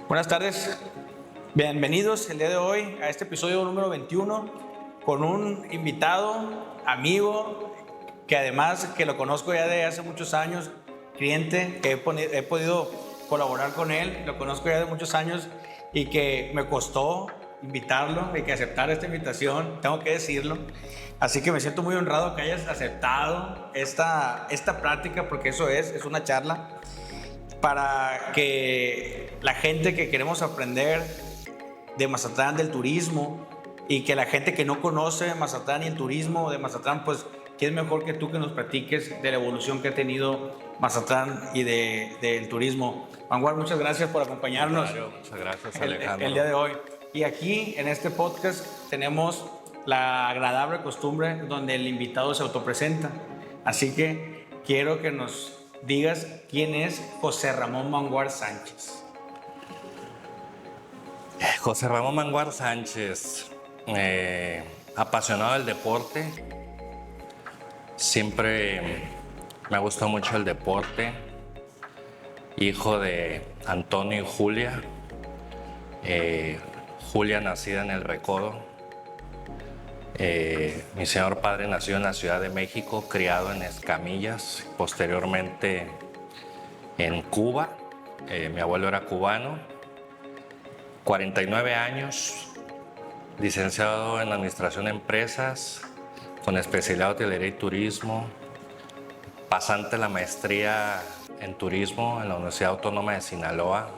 Buenas tardes, bienvenidos el día de hoy a este episodio número 21 con un invitado, amigo, que además que lo conozco ya de hace muchos años, cliente, que he podido colaborar con él, lo conozco ya de muchos años y que me costó invitarlo y que aceptara esta invitación, tengo que decirlo. Así que me siento muy honrado que hayas aceptado esta plática, porque eso es una charla para que la gente que queremos aprender de Mazatlán, del turismo, y que la gente que no conoce Mazatlán y el turismo de Mazatlán, pues, ¿qué es mejor que tú que nos platiques de la evolución que ha tenido Mazatlán y del turismo? Vanguard, muchas gracias por acompañarnos. Claro, muchas gracias, Alejandro. El día de hoy. Y aquí, en este podcast, tenemos la agradable costumbre donde el invitado se autopresenta. Así que quiero que nos digas quién es José Ramón Vanguard Sánchez. José Ramón Vanguard Sánchez, apasionado del deporte. Siempre me ha gustado mucho el deporte. Hijo de Antonio y Julia. Julia, nacida en El Recodo. Mi señor padre nació en la Ciudad de México, criado en Escamillas, posteriormente en Cuba. Mi abuelo era cubano. 49 años, licenciado en Administración de Empresas, con especialidad en Hotelería y Turismo, pasante la maestría en Turismo en la Universidad Autónoma de Sinaloa,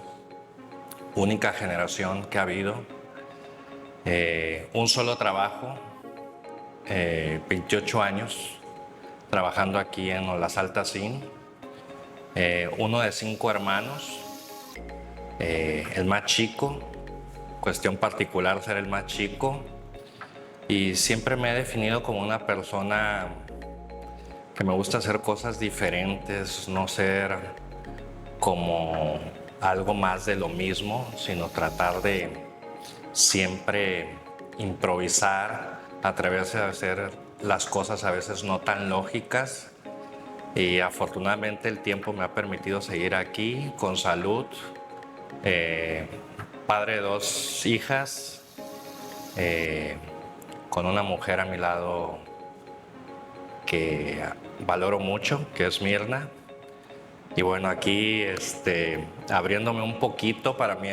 única generación que ha habido. Un solo trabajo, 28 años, trabajando aquí en Las Altas Inn. Uno de 5 hermanos, el más chico. Cuestión particular ser el más chico, y siempre me he definido como una persona que me gusta hacer cosas diferentes, no ser como algo más de lo mismo, sino tratar de siempre improvisar, atreverse a hacer las cosas a veces no tan lógicas, y afortunadamente el tiempo me ha permitido seguir aquí con salud. Padre de 2 hijas, con una mujer a mi lado que valoro mucho, que es Mirna. Y bueno, aquí abriéndome un poquito, para mí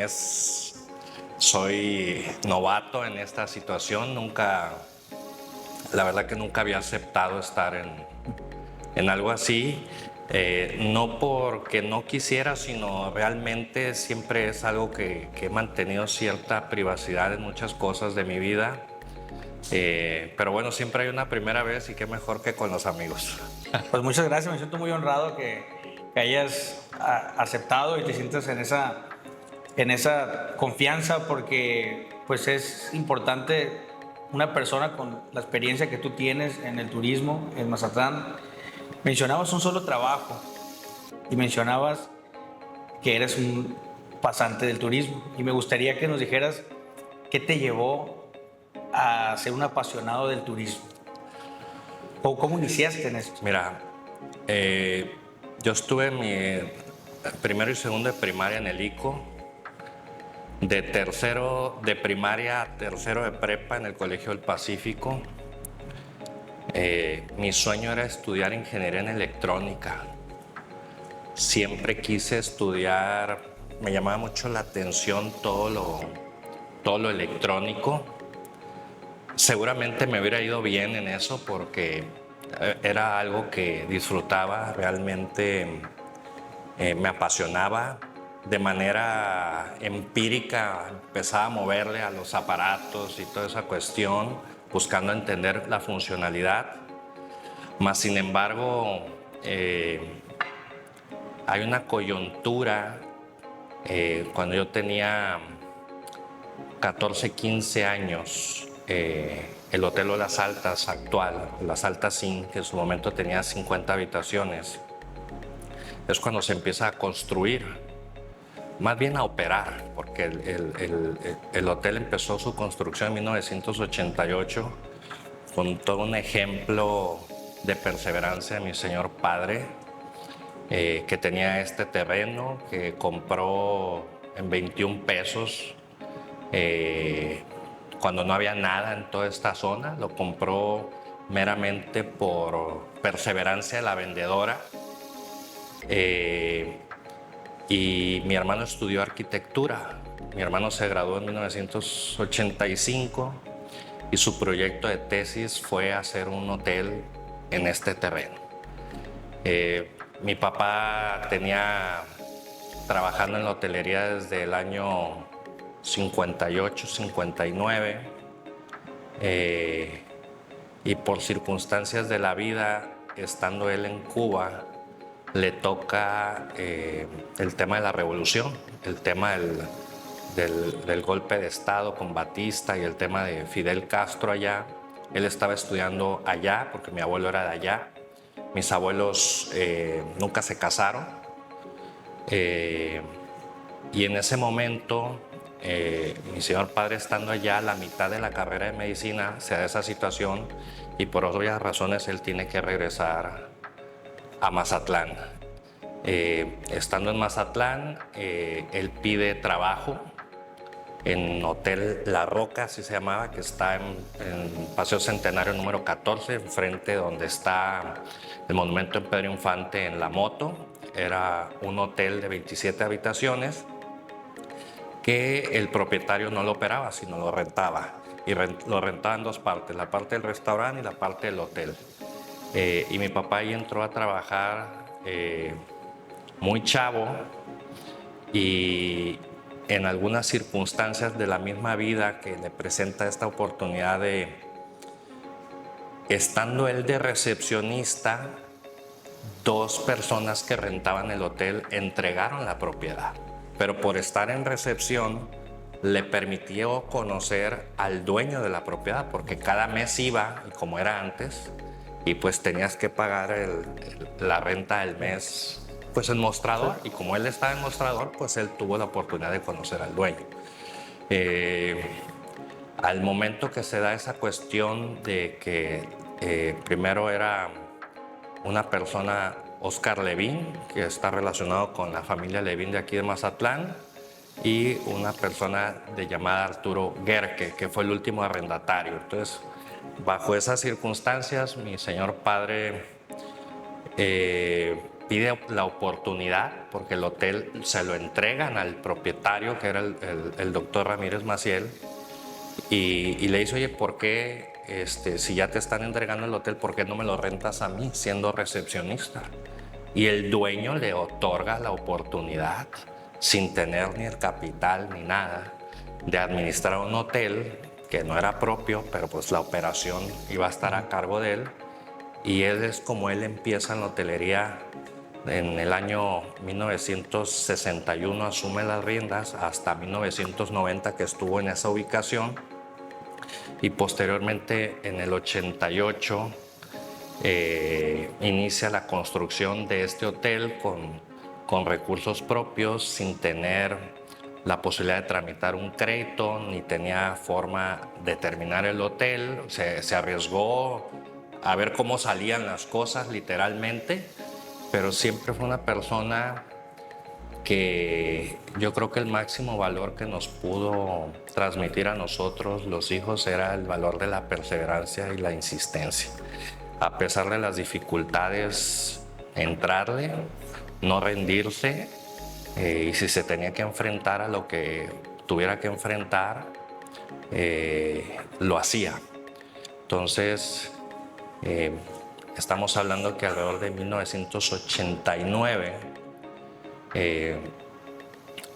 soy novato en esta situación. La verdad que nunca había aceptado estar en algo así. No porque no quisiera, sino realmente siempre es algo que he mantenido cierta privacidad en muchas cosas de mi vida. Pero bueno, siempre hay una primera vez, y qué mejor que con los amigos. Pues muchas gracias, me siento muy honrado que hayas aceptado y te sientas en esa confianza, porque pues es importante una persona con la experiencia que tú tienes en el turismo en Mazatlán. Mencionabas un solo trabajo y mencionabas que eres un pasante del turismo, y me gustaría que nos dijeras qué te llevó a ser un apasionado del turismo o cómo iniciaste en esto. Mira, yo estuve en mi primero y segundo de primaria en el ICO, de tercero de primaria a tercero de prepa en el Colegio del Pacífico. Mi sueño era estudiar ingeniería en electrónica. Siempre quise estudiar, me llamaba mucho la atención todo lo electrónico. Seguramente me hubiera ido bien en eso, porque era algo que disfrutaba, realmente me apasionaba. De manera empírica empezaba a moverle a los aparatos y toda esa cuestión, buscando entender la funcionalidad. Mas, sin embargo, hay una coyuntura. Cuando yo tenía 14, 15 años, el Hotel Las Altas actual, Las Altas Inn, que en su momento tenía 50 habitaciones, es cuando se empieza a construir, más bien a operar, porque el hotel empezó su construcción en 1988 con todo un ejemplo de perseverancia de mi señor padre, que tenía este terreno, que compró en 21 pesos, cuando no había nada en toda esta zona. Lo compró meramente por perseverancia de la vendedora. Y mi hermano estudió arquitectura. Mi hermano se graduó en 1985 y su proyecto de tesis fue hacer un hotel en este terreno. Mi papá tenía trabajando en la hotelería desde el año 58, 59, y por circunstancias de la vida, estando él en Cuba, le toca el tema de la revolución, el tema del golpe de Estado con Batista y el tema de Fidel Castro allá. Él estaba estudiando allá porque mi abuelo era de allá. Mis abuelos nunca se casaron. Y en ese momento, mi señor padre estando allá a la mitad de la carrera de medicina, se da esa situación y por obvias razones él tiene que regresar a Mazatlán. Estando en Mazatlán, él pide trabajo en Hotel La Roca, así se llamaba, que está en Paseo Centenario número 14, enfrente donde está el monumento en Pedro Infante en La Moto. Era un hotel de 27 habitaciones que el propietario no lo operaba, sino lo rentaba. Y lo rentaba en dos partes, la parte del restaurante y la parte del hotel. Y mi papá ahí entró a trabajar muy chavo, y en algunas circunstancias de la misma vida que le presenta esta oportunidad de, estando él de recepcionista, dos personas que rentaban el hotel entregaron la propiedad, pero por estar en recepción le permitió conocer al dueño de la propiedad, porque cada mes iba, como era antes, y pues tenías que pagar la renta del mes, pues en mostrador, y como él estaba en mostrador, pues él tuvo la oportunidad de conocer al dueño. Al momento que se da esa cuestión de que primero era una persona, Oscar Levín, que está relacionado con la familia Levín de aquí de Mazatlán, y una persona de llamada Arturo Guerque, que fue el último arrendatario. Entonces, bajo esas circunstancias, mi señor padre pide la oportunidad, porque el hotel se lo entregan al propietario, que era el doctor Ramírez Maciel, y le dice, oye, ¿por qué, si ya te están entregando el hotel, por qué no me lo rentas a mí, siendo recepcionista? Y el dueño le otorga la oportunidad, sin tener ni el capital ni nada, de administrar un hotel que no era propio, pero pues la operación iba a estar a cargo de él. Y él es como él empieza en la hotelería. En el año 1961 asume las riendas hasta 1990 que estuvo en esa ubicación, y posteriormente en el 88 inicia la construcción de este hotel con recursos propios, sin tener la posibilidad de tramitar un crédito, ni tenía forma de terminar el hotel. Se arriesgó a ver cómo salían las cosas literalmente, pero siempre fue una persona que yo creo que el máximo valor que nos pudo transmitir a nosotros, los hijos, era el valor de la perseverancia y la insistencia. A pesar de las dificultades, entrarle, no rendirse, y si se tenía que enfrentar a lo que tuviera que enfrentar, lo hacía. Entonces, estamos hablando que alrededor de 1989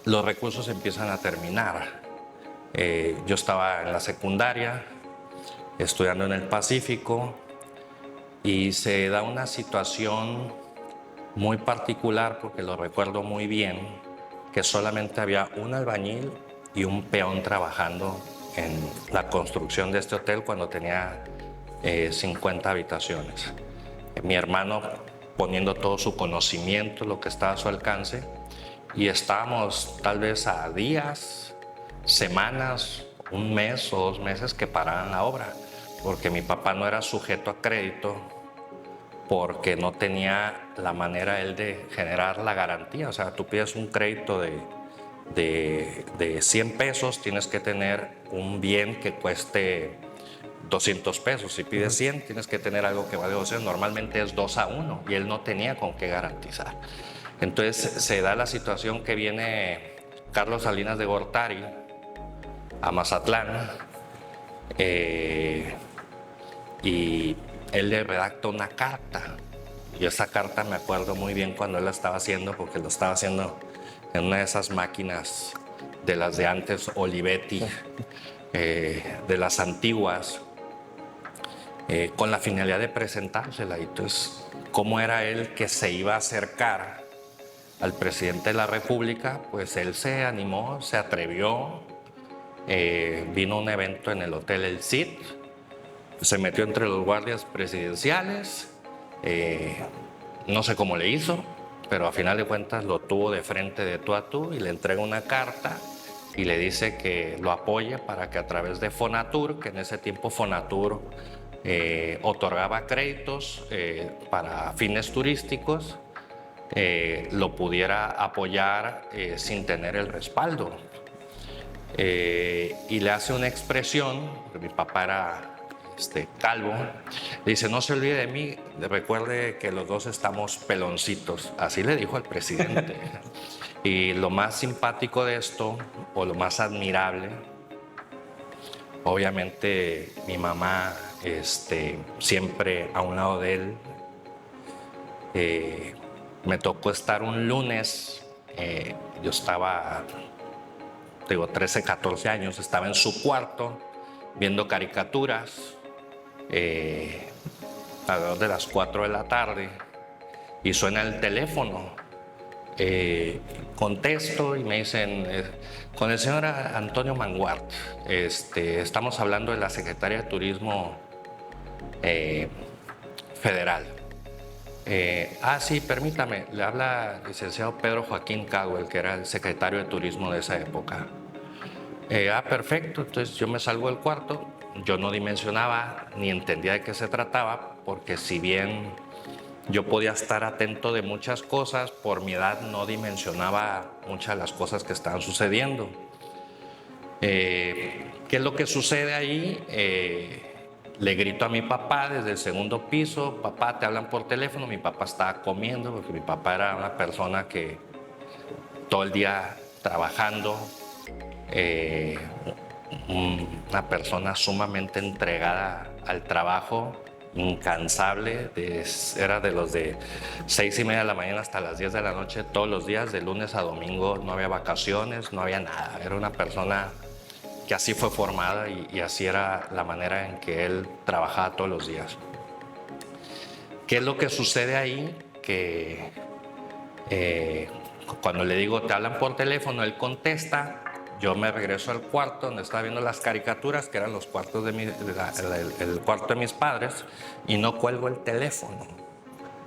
los recursos empiezan a terminar. Yo estaba en la secundaria, estudiando en el Pacífico, y se da una situación muy particular, porque lo recuerdo muy bien, que solamente había un albañil y un peón trabajando en la construcción de este hotel cuando tenía 50 habitaciones. Mi hermano poniendo todo su conocimiento, lo que estaba a su alcance, y estábamos tal vez a días, semanas, un mes o 2 meses que pararan la obra, porque mi papá no era sujeto a crédito, porque no tenía la manera él de generar la garantía. O sea, tú pides un crédito de de 100 pesos, tienes que tener un bien que cueste 200 pesos. Si pides 100, tienes que tener algo que vale 200. Normalmente es 2-1 y él no tenía con qué garantizar. Entonces se da la situación que viene Carlos Salinas de Gortari a Mazatlán y él le redacta una carta. Y esa carta me acuerdo muy bien cuando él la estaba haciendo, porque lo estaba haciendo en una de esas máquinas de las de antes, Olivetti, de las antiguas, con la finalidad de presentársela. Y entonces, ¿cómo era él que se iba a acercar al presidente de la República? Pues él se animó, se atrevió, vino a un evento en el Hotel El Cid, se metió entre los guardias presidenciales, no sé cómo le hizo, pero a final de cuentas lo tuvo de frente de tú a tú y le entrega una carta y le dice que lo apoye para que a través de Fonatur, que en ese tiempo Fonatur otorgaba créditos para fines turísticos, lo pudiera apoyar sin tener el respaldo. Y le hace una expresión, porque mi papá era calvo, le dice: no se olvide de mí, recuerde que los dos estamos peloncitos. Así le dijo al presidente. Y lo más simpático de esto, o lo más admirable, obviamente mi mamá siempre a un lado de él. Me tocó estar un lunes, yo estaba, 13, 14 años, estaba en su cuarto viendo caricaturas, alrededor de las 4 de la tarde, y suena el teléfono. Contesto y me dicen: con el señor Antonio Manguart, estamos hablando de la Secretaría de Turismo Federal. Sí, permítame, le habla el licenciado Pedro Joaquín Cowell, que era el secretario de Turismo de esa época. Perfecto. Entonces yo me salgo del cuarto. Yo no dimensionaba ni entendía de qué se trataba, porque si bien yo podía estar atento de muchas cosas, por mi edad no dimensionaba muchas de las cosas que estaban sucediendo. ¿Qué es lo que sucede ahí? Le grito a mi papá desde el segundo piso: papá, te hablan por teléfono. Mi papá estaba comiendo, porque mi papá era una persona que todo el día trabajando, una persona sumamente entregada al trabajo, incansable, era de los de 6:30 de la mañana hasta las 10 de la noche todos los días, de lunes a domingo. No había vacaciones, no había nada. Era una persona que así fue formada y así era la manera en que él trabajaba todos los días. ¿Qué es lo que sucede ahí? Que cuando le digo: te hablan por teléfono, él contesta. Yo me regreso al cuarto donde estaba viendo las caricaturas, que eran los cuartos el cuarto de mis padres, y no cuelgo el teléfono,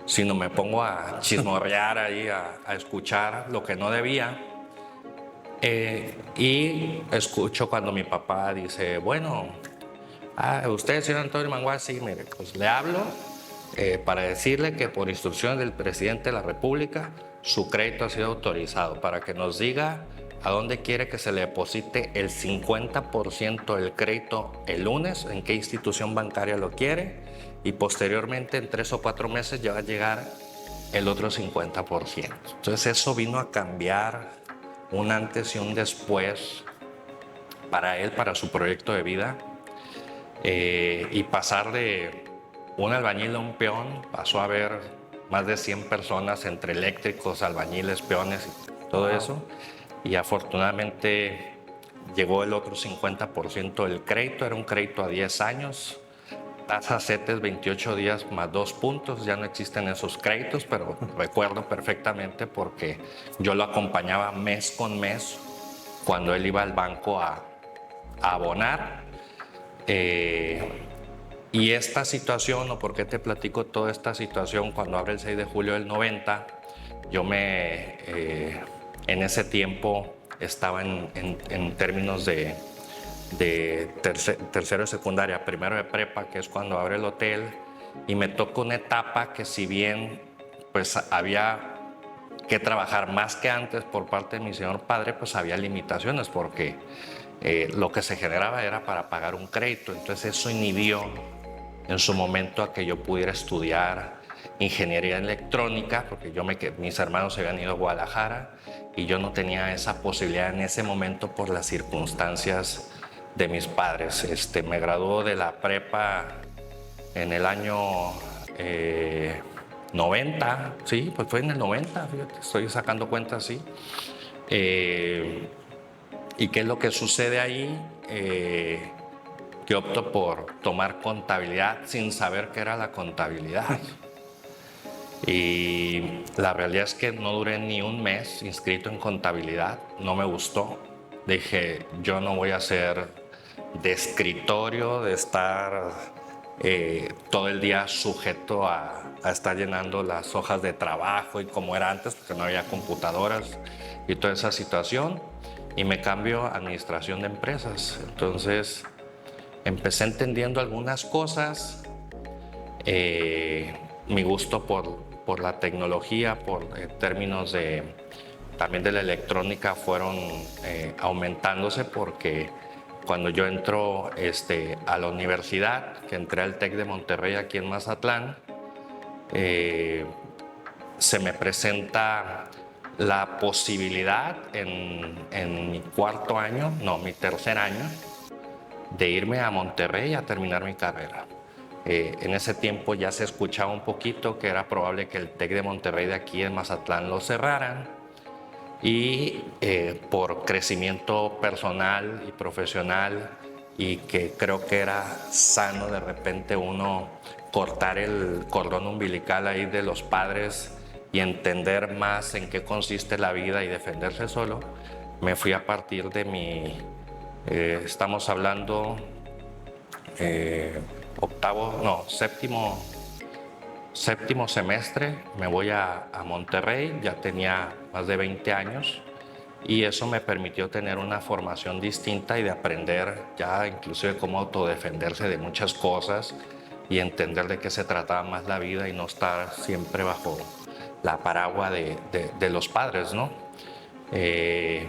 sino me pongo a chismorrear ahí, a escuchar lo que no debía. Y escucho cuando mi papá dice: bueno, usted, señor Antonio Manguart, sí, mire, pues le hablo para decirle que por instrucciones del presidente de la República su crédito ha sido autorizado, para que nos diga a dónde quiere que se le deposite el 50% del crédito el lunes, en qué institución bancaria lo quiere, y posteriormente en 3 o 4 meses ya va a llegar el otro 50%. Entonces eso vino a cambiar un antes y un después para él, para su proyecto de vida, y pasar de un albañil a un peón, pasó a haber más de 100 personas, entre eléctricos, albañiles, peones y todo eso. Y afortunadamente llegó el otro 50% del crédito. Era un crédito a 10 años, tasa CETES 28 días más 2 puntos. Ya no existen esos créditos, pero recuerdo perfectamente porque yo lo acompañaba mes con mes cuando él iba al banco a abonar. Y esta situación, o por qué te platico toda esta situación, cuando abre el 6 de julio del 90, yo en ese tiempo estaba en términos de tercero de secundaria, primero de prepa, que es cuando abre el hotel, y me tocó una etapa que, si bien pues había que trabajar más que antes por parte de mi señor padre, pues había limitaciones porque lo que se generaba era para pagar un crédito. Entonces eso inhibió en su momento a que yo pudiera estudiar ingeniería electrónica, porque mis hermanos se habían ido a Guadalajara y yo no tenía esa posibilidad en ese momento por las circunstancias de mis padres. Me graduó de la prepa en el año 90, sí, pues fue en el 90, fíjate, estoy sacando cuentas, sí. ¿Y qué es lo que sucede ahí? Que opto por tomar contabilidad sin saber qué era la contabilidad. Y la realidad es que no duré ni un mes inscrito en contabilidad, no me gustó. Dije, yo no voy a ser de escritorio, de estar todo el día sujeto a estar llenando las hojas de trabajo y como era antes, porque no había computadoras y toda esa situación. Y me cambio a administración de empresas. Entonces empecé entendiendo algunas cosas, mi gusto por la tecnología, por términos también de la electrónica fueron aumentándose, porque cuando yo entro a la universidad, que entré al TEC de Monterrey aquí en Mazatlán, se me presenta la posibilidad en mi mi tercer año, de irme a Monterrey a terminar mi carrera. En ese tiempo ya se escuchaba un poquito que era probable que el TEC de Monterrey de aquí en Mazatlán lo cerraran, y por crecimiento personal y profesional, y que creo que era sano de repente uno cortar el cordón umbilical ahí de los padres y entender más en qué consiste la vida y defenderse solo, me fui a partir de estamos hablando séptimo semestre, me voy a Monterrey, ya tenía más de 20 años, y eso me permitió tener una formación distinta y de aprender ya inclusive cómo autodefenderse de muchas cosas y entender de qué se trataba más la vida y no estar siempre bajo la paraguas de los padres, ¿no? Que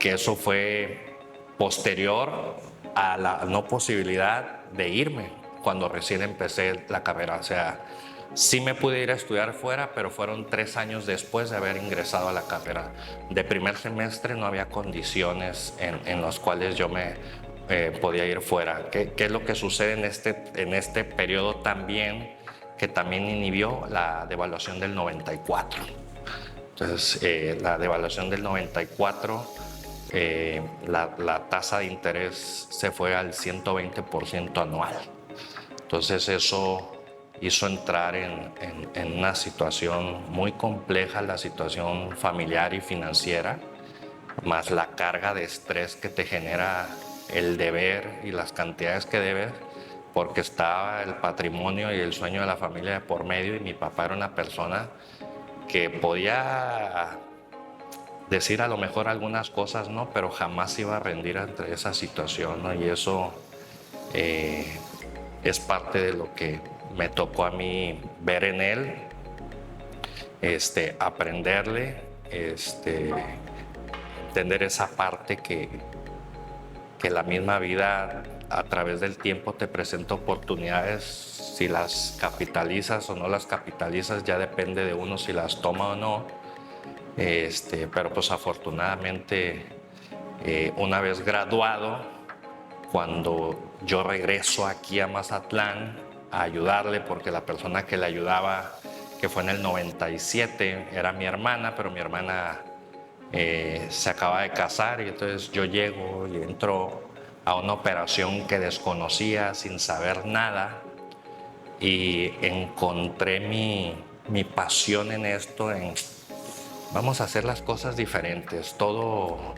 eso fue posterior a la no posibilidad de irme cuando recién empecé la carrera. O sea, sí me pude ir a estudiar fuera, pero fueron 3 años después de haber ingresado a la carrera. De primer semestre no había condiciones en las cuales yo me podía ir fuera. ¿Qué es lo que sucede en este periodo también, que también inhibió la devaluación del 94? Entonces, la devaluación del 94, la tasa de interés se fue al 120% anual. Entonces eso hizo entrar en una situación muy compleja, la situación familiar y financiera, más la carga de estrés que te genera el deber y las cantidades que debes, porque estaba el patrimonio y el sueño de la familia de por medio, y mi papá era una persona que podía decir a lo mejor algunas cosas, ¿no? Pero jamás iba a rendir ante esa situación, ¿no? Y eso es parte de lo que me tocó a mí ver en él, aprenderle, entender esa parte que la misma vida a través del tiempo te presenta oportunidades. Si las capitalizas o no las capitalizas ya depende de uno si las toma o no. Pero pues afortunadamente una vez graduado, cuando yo regreso aquí a Mazatlán a ayudarle, porque la persona que le ayudaba, que fue en el 97, era mi hermana, pero mi hermana se acaba de casar, y entonces yo llego y entro a una operación que desconocía sin saber nada, y encontré mi pasión en esto, vamos a hacer las cosas diferentes, todo,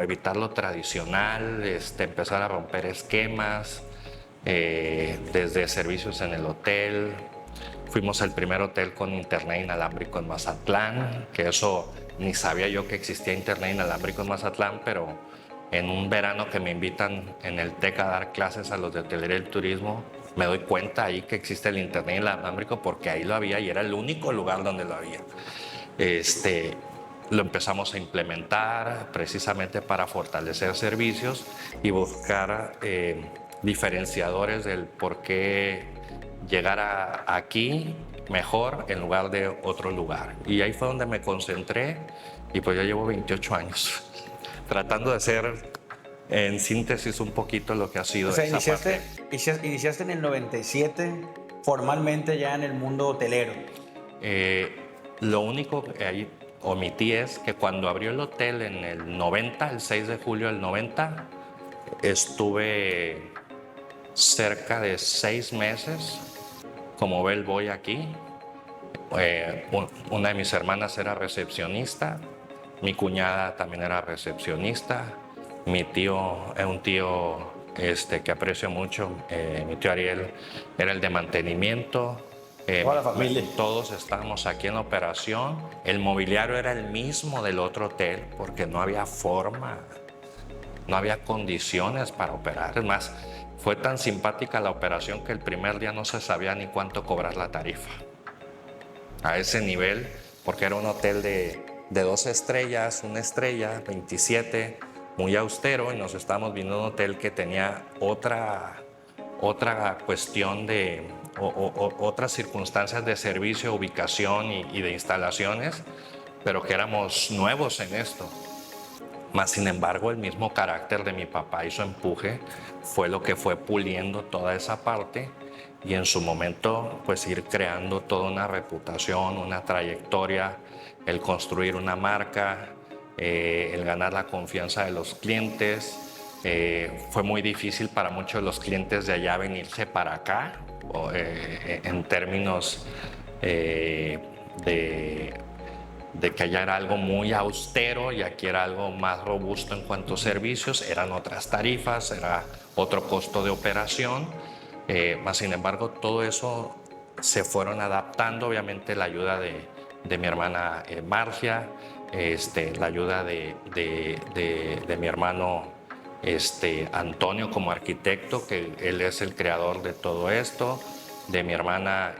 evitar lo tradicional, empezar a romper esquemas, desde servicios en el hotel. Fuimos el primer hotel con internet inalámbrico en Mazatlán, que eso ni sabía yo que existía internet inalámbrico en Mazatlán, pero en un verano que me invitan en el TEC a dar clases a los de hotelería y turismo, me doy cuenta ahí que existe el internet inalámbrico, porque ahí lo había y era el único lugar donde lo había. lo empezamos a implementar precisamente para fortalecer servicios y buscar diferenciadores del por qué llegar aquí mejor en lugar de otro lugar. Y ahí fue donde me concentré y pues ya llevo 28 años tratando de hacer en síntesis un poquito lo que ha sido esa parte. Iniciaste en el 97 formalmente ya en el mundo hotelero. Lo único que ahí omití es que cuando abrió el hotel en el 90, el 6 de julio del 90, estuve cerca de 6 meses como bellboy aquí. Una de mis hermanas era recepcionista, mi cuñada también era recepcionista, mi tío, un tío que aprecio mucho, mi tío Ariel, era el de mantenimiento. Toda la familia. Todos estábamos aquí en la operación. El mobiliario era el mismo del otro hotel porque no había forma, no había condiciones para operar. Es más, fue tan simpática la operación que el primer día no se sabía ni cuánto cobrar la tarifa. A ese nivel, porque era un hotel de 2 estrellas, 1 estrella, 27, muy austero, y nos estábamos viendo un hotel que tenía otra cuestión de otras circunstancias de servicio, ubicación y de instalaciones, pero que éramos nuevos en esto. Más sin embargo, el mismo carácter de mi papá y su empuje fue lo que fue puliendo toda esa parte y en su momento pues ir creando toda una reputación, una trayectoria, el construir una marca, el ganar la confianza de los clientes. Fue muy difícil para muchos de los clientes de allá venirse para acá, en términos de que allá era algo muy austero y aquí era algo más robusto en cuanto a servicios, eran otras tarifas, era otro costo de operación, más sin embargo todo eso se fueron adaptando, obviamente la ayuda de mi hermana Marcia, la ayuda de mi hermano Antonio como arquitecto, que él es el creador de todo esto, de mi hermana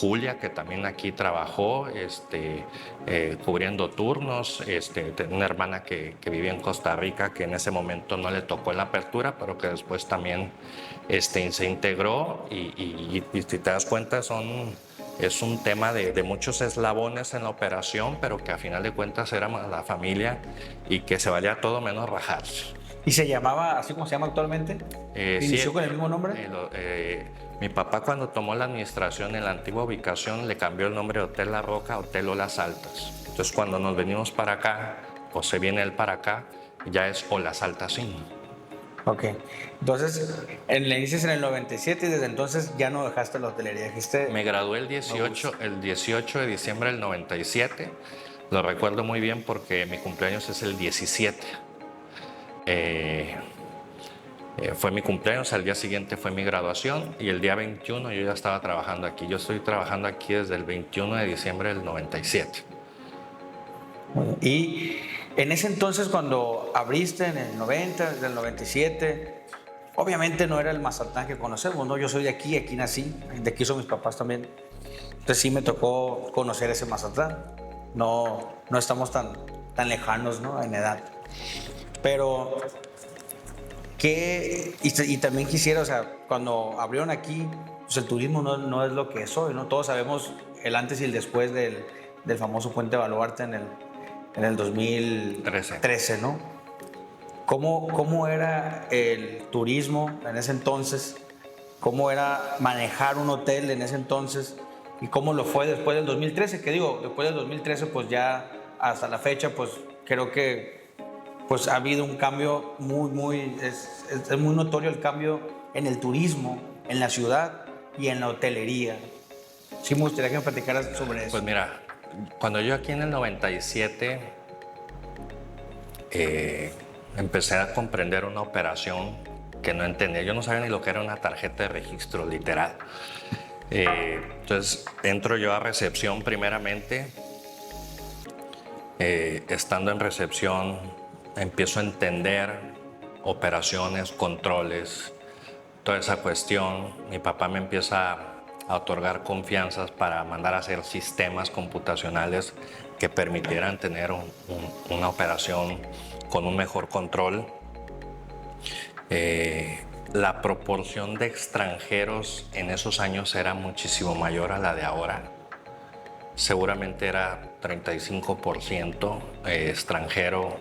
Julia, que también aquí trabajó cubriendo turnos, una hermana que vivía en Costa Rica, que en ese momento no le tocó en la apertura, pero que después también se integró y si te das cuenta es un tema de muchos eslabones en la operación, pero que a final de cuentas éramos la familia y que se valía todo menos rajarse. ¿Y se llamaba así como se llama actualmente? ¿Inició con el mismo nombre? Mi papá cuando tomó la administración en la antigua ubicación le cambió el nombre de Hotel La Roca a Hotel Olas Altas. Entonces cuando nos venimos para acá, o se viene él para acá, ya es Olas Altas Inn. Ok. Entonces, le inicias en el 97 y desde entonces ya no dejaste la hotelería. Dijiste... Me gradué el 18 de diciembre del 97. Lo recuerdo muy bien porque mi cumpleaños es el 17. Fue mi cumpleaños, al día siguiente fue mi graduación y el día 21 yo ya estaba trabajando aquí. Yo estoy trabajando aquí desde el 21 de diciembre del 97. Y en ese entonces cuando abriste en el 90, desde el 97, obviamente no era el Mazatlán que conocemos, ¿no? Yo soy de aquí nací, de aquí son mis papás también. Entonces sí me tocó conocer ese Mazatlán. No estamos tan lejanos, ¿no? En edad. Pero, y también quisiera, o sea, cuando abrieron aquí, pues el turismo no es lo que es hoy, ¿no? Todos sabemos el antes y el después del famoso Puente Baluarte en el 2013, ¿no? ¿Cómo era el turismo en ese entonces? ¿Cómo era manejar un hotel en ese entonces? ¿Y cómo lo fue después del 2013? Que digo, después del 2013, pues ya hasta la fecha, pues creo que pues ha habido un cambio es muy notorio el cambio en el turismo, en la ciudad y en la hotelería. Sí me gustaría que me platicaras sobre eso. Pues mira, cuando yo aquí en el 97 empecé a comprender una operación que no entendía. Yo no sabía ni lo que era una tarjeta de registro, literal. Entonces entro yo a recepción primeramente. Estando en recepción empiezo a entender operaciones, controles, toda esa cuestión. Mi papá me empieza a otorgar confianzas para mandar a hacer sistemas computacionales que permitieran tener una operación con un mejor control. La proporción de extranjeros en esos años era muchísimo mayor a la de ahora. Seguramente era 35% extranjero,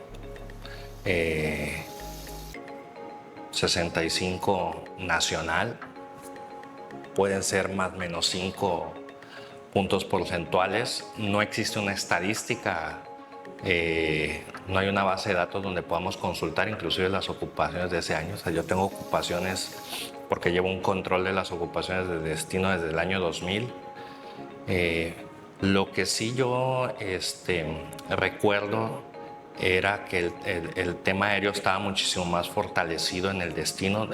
65% nacional. Pueden ser más o menos 5 puntos porcentuales. No existe una estadística, no hay una base de datos donde podamos consultar inclusive las ocupaciones de ese año. O sea, yo tengo ocupaciones porque llevo un control de las ocupaciones de destino desde el año 2000. Lo que sí yo recuerdo era que el tema aéreo estaba muchísimo más fortalecido en el destino.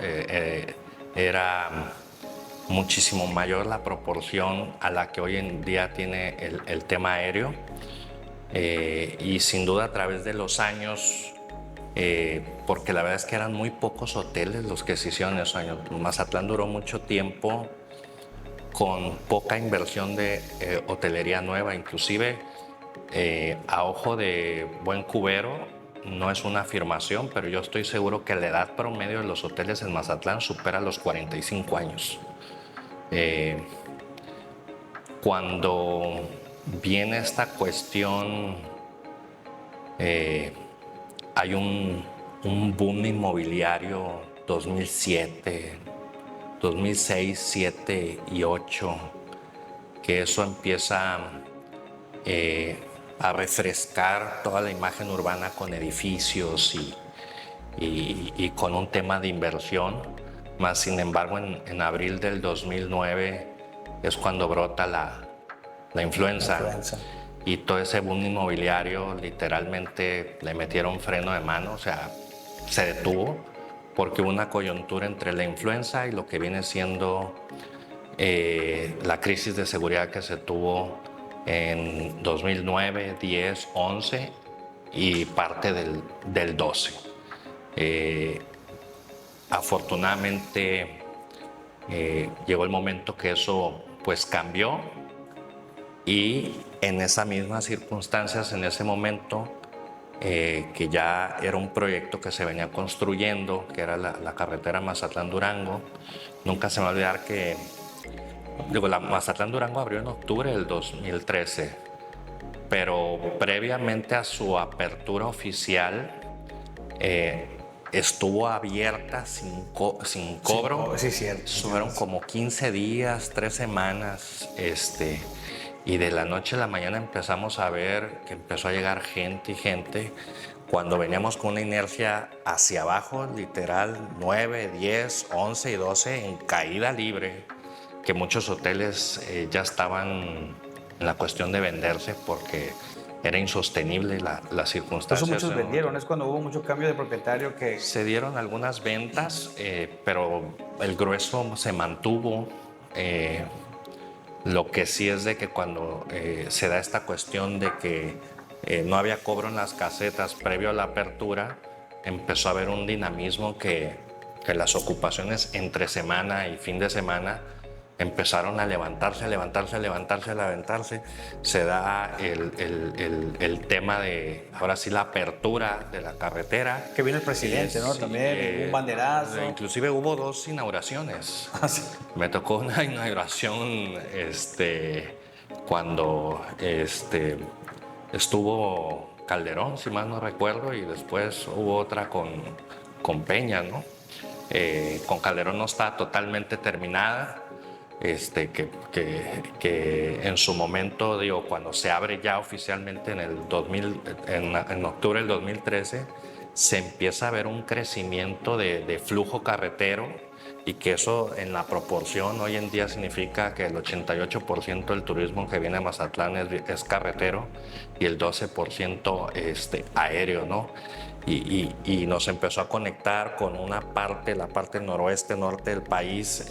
Era muchísimo mayor la proporción a la que hoy en día tiene el tema aéreo. Y sin duda a través de los años, porque la verdad es que eran muy pocos hoteles los que se hicieron en esos años. Mazatlán duró mucho tiempo con poca inversión de hotelería nueva, inclusive a ojo de buen cubero, no es una afirmación, pero yo estoy seguro que la edad promedio de los hoteles en Mazatlán supera los 45 años. Cuando viene esta cuestión, hay un boom inmobiliario 2007, 2006, 2007 y 2008, que eso empieza a refrescar toda la imagen urbana con edificios y con un tema de inversión. Más sin embargo, en abril del 2009 es cuando brota la influenza. Y todo ese boom inmobiliario literalmente le metieron freno de mano, o sea, se detuvo porque hubo una coyuntura entre la influenza y lo que viene siendo la crisis de seguridad que se tuvo en 2009, 10, 11 y parte del 12. Afortunadamente llegó el momento que eso pues cambió, y en esas mismas circunstancias, en ese momento, que ya era un proyecto que se venía construyendo, que era la carretera Mazatlán-Durango. Nunca se me va a olvidar que la Mazatlán-Durango abrió en octubre del 2013, pero previamente a su apertura oficial estuvo abierta sin cobro. Sí, cierto. Fueron como 15 días, 3 semanas, y de la noche a la mañana empezamos a ver que empezó a llegar gente y gente. Cuando veníamos con una inercia hacia abajo, literal 9, 10, 11 y 12 en caída libre, que muchos hoteles ya estaban en la cuestión de venderse porque era insostenible la circunstancia. Por eso muchos vendieron, es cuando hubo mucho cambio de propietario que... Se dieron algunas ventas, pero el grueso se mantuvo. Lo que sí es de que cuando se da esta cuestión de que no había cobro en las casetas previo a la apertura, empezó a haber un dinamismo que las ocupaciones entre semana y fin de semana empezaron a levantarse. Se da el tema de, ahora sí, la apertura de la carretera. Que vino el presidente, ¿no? Sí, También, un banderazo. Inclusive hubo 2 inauguraciones. Sí. Me tocó una inauguración cuando estuvo Calderón, si mal no recuerdo, y después hubo otra con Peña, ¿no? Con Calderón no está totalmente terminada. Que en su momento, digo, cuando se abre ya oficialmente en octubre del 2013, se empieza a ver un crecimiento de flujo carretero, y que eso en la proporción hoy en día significa que el 88% del turismo que viene a Mazatlán es carretero y el 12% aéreo, ¿no? Y nos empezó a conectar con una parte, la parte noroeste, norte del país,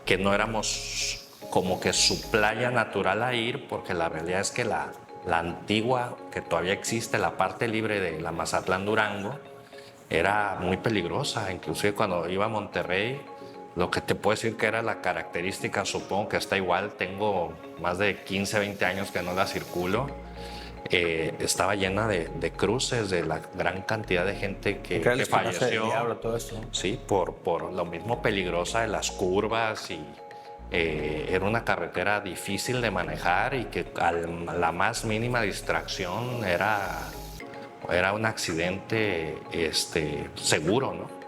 que no éramos como que su playa natural a ir, porque la realidad es que la antigua, que todavía existe, la parte libre de la Mazatlán-Durango, era muy peligrosa. Inclusive cuando iba a Monterrey, Lo que te puedo decir que era la característica, supongo que está igual, tengo más de 15, 20 años que no la circulo. Estaba llena de cruces, de la gran cantidad de gente que falleció. Del diablo, todo esto. Sí, por lo mismo peligrosa de las curvas y era una carretera difícil de manejar y que a la más mínima distracción era un accidente seguro, ¿no?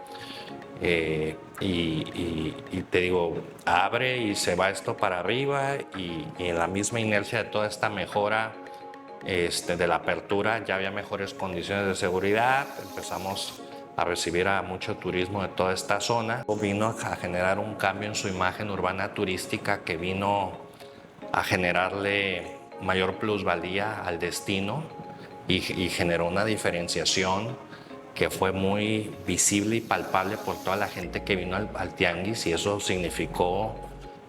Y te digo, abre y se va esto para arriba y en la misma inercia de toda esta mejora de la apertura ya había mejores condiciones de seguridad, empezamos a recibir a mucho turismo de toda esta zona. Vino a generar un cambio en su imagen urbana turística que vino a generarle mayor plusvalía al destino y generó una diferenciación que fue muy visible y palpable por toda la gente que vino al tianguis, y eso significó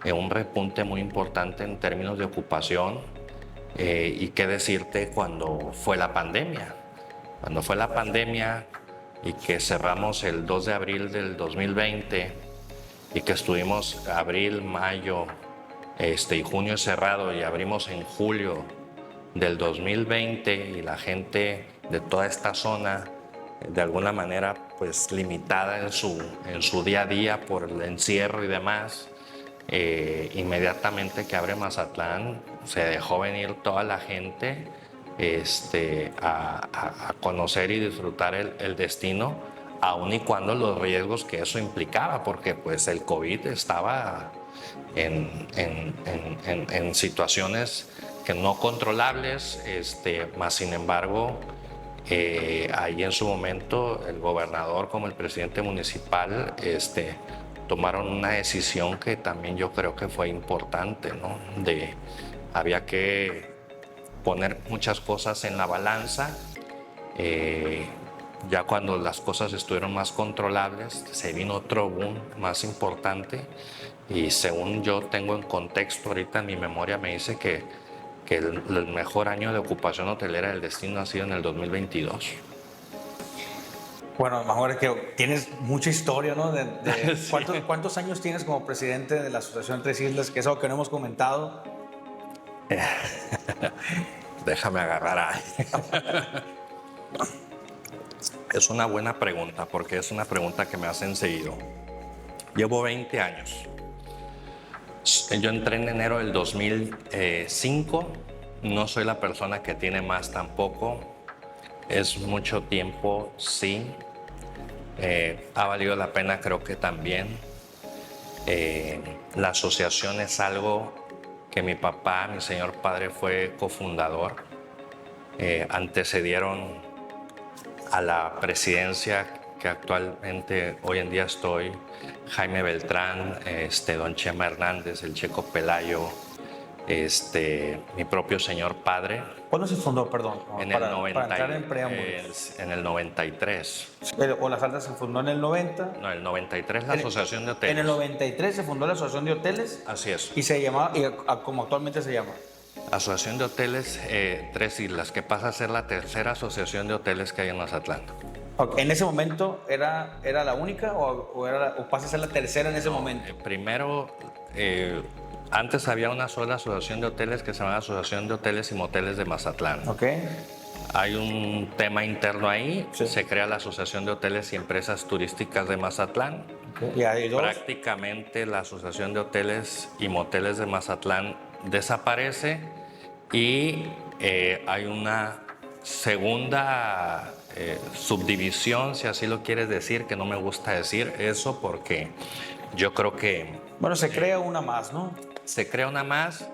un repunte muy importante en términos de ocupación. Y qué decirte cuando fue la pandemia. Cuando fue la pandemia y que cerramos el 2 de abril del 2020 y que estuvimos abril, mayo y junio cerrado y abrimos en julio del 2020 y la gente de toda esta zona de alguna manera pues limitada en su día a día por el encierro y demás, inmediatamente que abre Mazatlán se dejó venir toda la gente a conocer y disfrutar el destino, aun y cuando los riesgos que eso implicaba, porque pues el COVID estaba en situaciones que no controlables, más sin embargo ahí en su momento el gobernador como el presidente municipal tomaron una decisión que también yo creo que fue importante, ¿no? Había que poner muchas cosas en la balanza. Ya cuando las cosas estuvieron más controlables, se vino otro boom más importante y según yo tengo en contexto ahorita en mi memoria me dice que el mejor año de ocupación hotelera del destino ha sido en el 2022. Bueno, mejor es que tienes mucha historia, ¿no? Sí. ¿Cuántos años tienes como presidente de la Asociación Tres Islas? Que es algo que no hemos comentado. Déjame agarrar ahí. Es una buena pregunta porque es una pregunta que me hacen seguido. Llevo 20 años. Yo entré en enero del 2005. No soy la persona que tiene más tampoco. Es mucho tiempo, sí. Ha valido la pena, creo que también. La asociación es algo que mi papá, mi señor padre, fue cofundador. Antecedieron a la presidencia que actualmente hoy en día estoy, Jaime Beltrán, don Chema Hernández, el Checo Pelayo, mi propio señor padre. ¿Cuándo se fundó, perdón? Para entrar en preámbulos. En el 93. ¿O las altas se fundó en el 90? No, el 93 la Asociación de Hoteles. En el 93 se fundó la Asociación de Hoteles. Así es. Y se llamaba, como actualmente se llama. Asociación de Hoteles Tres Islas, que pasa a ser la tercera asociación de hoteles que hay en Mazatlán. Okay. ¿En ese momento era la única o pasa a ser la tercera en ese momento? Primero, antes había una sola asociación de hoteles que se llamaba Asociación de Hoteles y Moteles de Mazatlán. Okay. Hay un tema interno ahí, sí. Se crea la Asociación de Hoteles y Empresas Turísticas de Mazatlán. Okay. ¿Y hay dos? Prácticamente la Asociación de Hoteles y Moteles de Mazatlán desaparece y hay una segunda subdivisión, si así lo quieres decir, que no me gusta decir eso porque yo creo que... Bueno, se crea una más, ¿no? Se crea una más,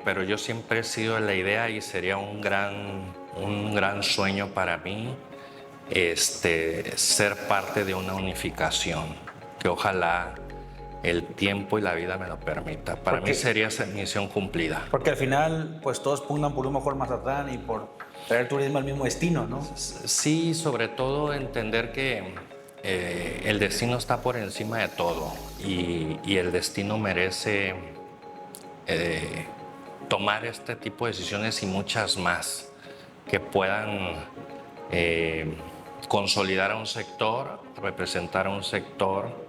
pero yo siempre he sido de la idea y sería un gran sueño para mí ser parte de una unificación, que ojalá el tiempo y la vida me lo permita. Para mí sería esa misión cumplida. Porque al final, pues todos pugnan por un mejor Mazatlán y por traer turismo al mismo destino, ¿no? Sí, sobre todo entender que el destino está por encima de todo y el destino merece tomar este tipo de decisiones y muchas más que puedan consolidar a un sector, representar a un sector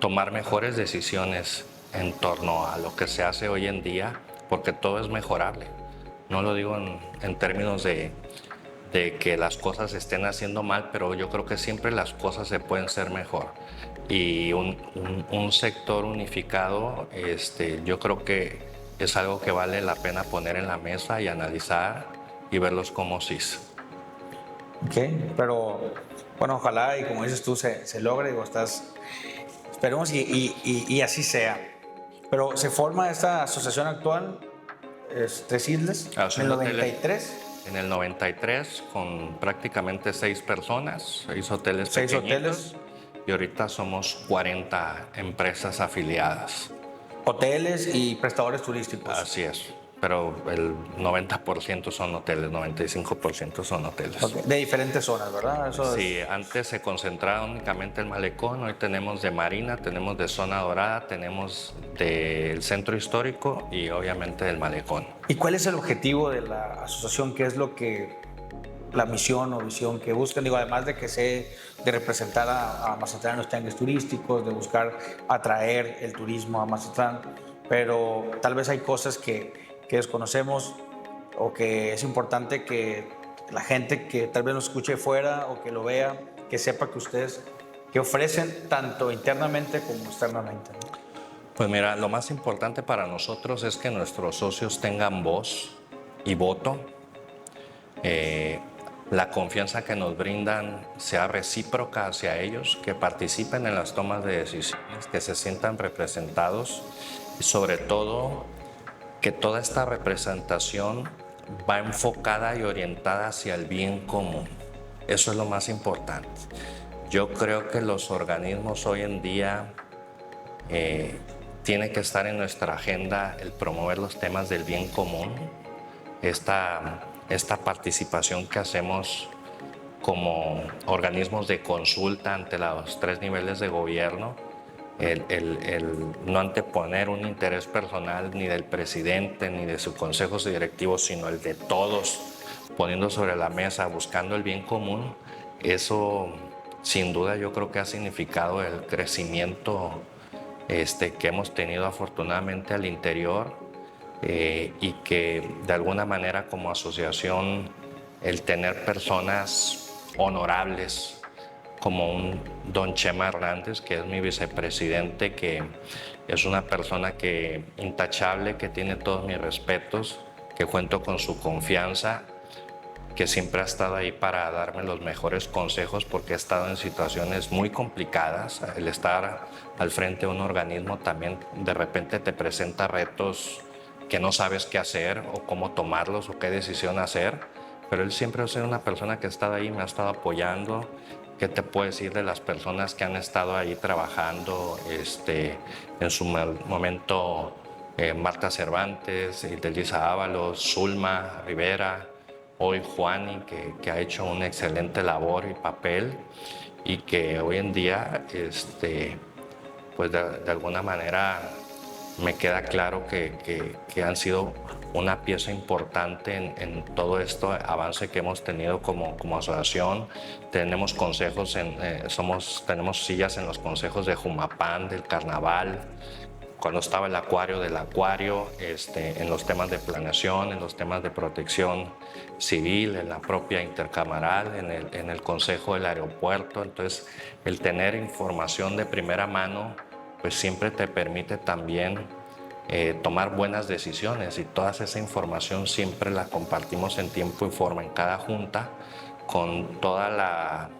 tomar mejores decisiones en torno a lo que se hace hoy en día, porque todo es mejorable. No lo digo en términos de que las cosas se estén haciendo mal, pero yo creo que siempre las cosas se pueden ser mejor. Y un sector unificado, yo creo que es algo que vale la pena poner en la mesa y analizar y verlos como CIS. Ok, pero bueno, ojalá y como dices tú se logre, digo, esperemos y así sea. Pero se forma esta asociación actual, Tres Islas, en el 93. En el 93, con prácticamente 6 personas, 6 hoteles 6 pequeñitos, hoteles. y ahorita somos 40 empresas afiliadas. Hoteles y prestadores turísticos. Así es, pero el 90% son hoteles, 95% son hoteles. Okay. De diferentes zonas, ¿verdad? Sí, antes se concentraba únicamente el malecón, hoy tenemos de Marina, tenemos de Zona Dorada, tenemos del Centro Histórico y obviamente del malecón. ¿Y cuál es el objetivo de la asociación? ¿Qué es la misión o visión que buscan? Digo, además de representar a Mazatlán en los tianguis turísticos, de buscar atraer el turismo a Mazatlán, pero tal vez hay cosas que desconocemos o que es importante que la gente que tal vez nos escuche fuera o que lo vea, que sepa que ustedes que ofrecen tanto internamente como externamente, ¿no? Pues mira, lo más importante para nosotros es que nuestros socios tengan voz y voto. La confianza que nos brindan sea recíproca hacia ellos, que participen en las tomas de decisiones, que se sientan representados y sobre todo que toda esta representación va enfocada y orientada hacia el bien común. Eso es lo más importante. Yo creo que los organismos hoy en día tiene que estar en nuestra agenda el promover los temas del bien común, esta participación que hacemos como organismos de consulta ante los 3 niveles de gobierno, el no anteponer un interés personal ni del presidente ni de sus consejos directivos, sino el de todos, poniendo sobre la mesa, buscando el bien común. Eso sin duda yo creo que ha significado el crecimiento que hemos tenido afortunadamente al interior, y que de alguna manera como asociación el tener personas honorables como un don Chema Hernández, que es mi vicepresidente, que es una persona intachable, que tiene todos mis respetos, que cuento con su confianza, que siempre ha estado ahí para darme los mejores consejos porque he estado en situaciones muy complicadas. El estar al frente de un organismo también de repente te presenta retos que no sabes qué hacer o cómo tomarlos o qué decisión hacer, pero él siempre ha sido una persona que ha estado ahí, me ha estado apoyando. ¿Qué te puedo decir de las personas que han estado ahí trabajando en su momento? Marta Cervantes, Delisa Ábalos, Zulma Rivera, hoy Juani, que ha hecho una excelente labor y papel, y que hoy en día pues de alguna manera me queda claro que han sido una pieza importante en todo esto avance que hemos tenido como asociación. Tenemos consejos, tenemos sillas en los consejos de Jumapán, del Carnaval, cuando estaba el acuario del acuario, en los temas de planeación, en los temas de protección civil, en la propia intercamaral, en el consejo del aeropuerto. Entonces, el tener información de primera mano pues siempre te permite también tomar buenas decisiones, y toda esa información siempre la compartimos en tiempo y forma en cada junta con toda la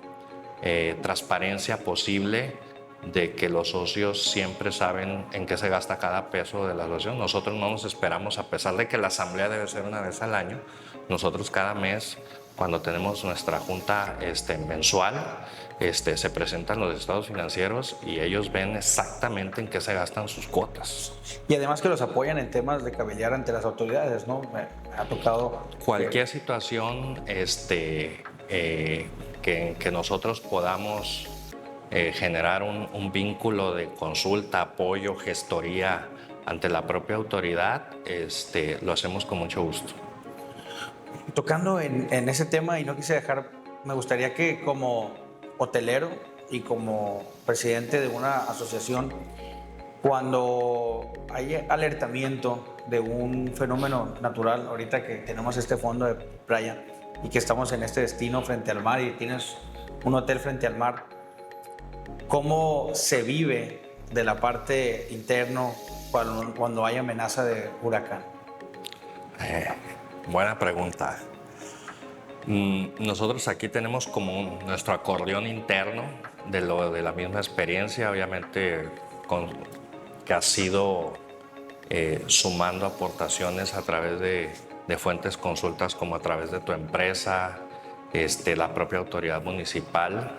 transparencia posible, de que los socios siempre saben en qué se gasta cada peso de la asociación. Nosotros no nos esperamos, a pesar de que la asamblea debe ser una vez al año, nosotros cada mes, cuando tenemos nuestra junta mensual, se presentan los estados financieros y ellos ven exactamente en qué se gastan sus cuotas. Y además que los apoyan en temas de cabildear ante las autoridades, ¿no? Me ha tocado cualquier situación que nosotros podamos generar un vínculo de consulta, apoyo, gestoría ante la propia autoridad, lo hacemos con mucho gusto. Tocando en ese tema, y no quise dejar, me gustaría que como hotelero, y como presidente de una asociación, cuando hay alertamiento de un fenómeno natural, ahorita que tenemos este fondo de playa y que estamos en este destino frente al mar y tienes un hotel frente al mar, ¿cómo se vive de la parte interno cuando hay amenaza de huracán? Buena pregunta. Nosotros aquí tenemos como nuestro acordeón interno de la misma experiencia, obviamente que ha sido sumando aportaciones a través de fuentes consultas como a través de tu empresa, la propia autoridad municipal.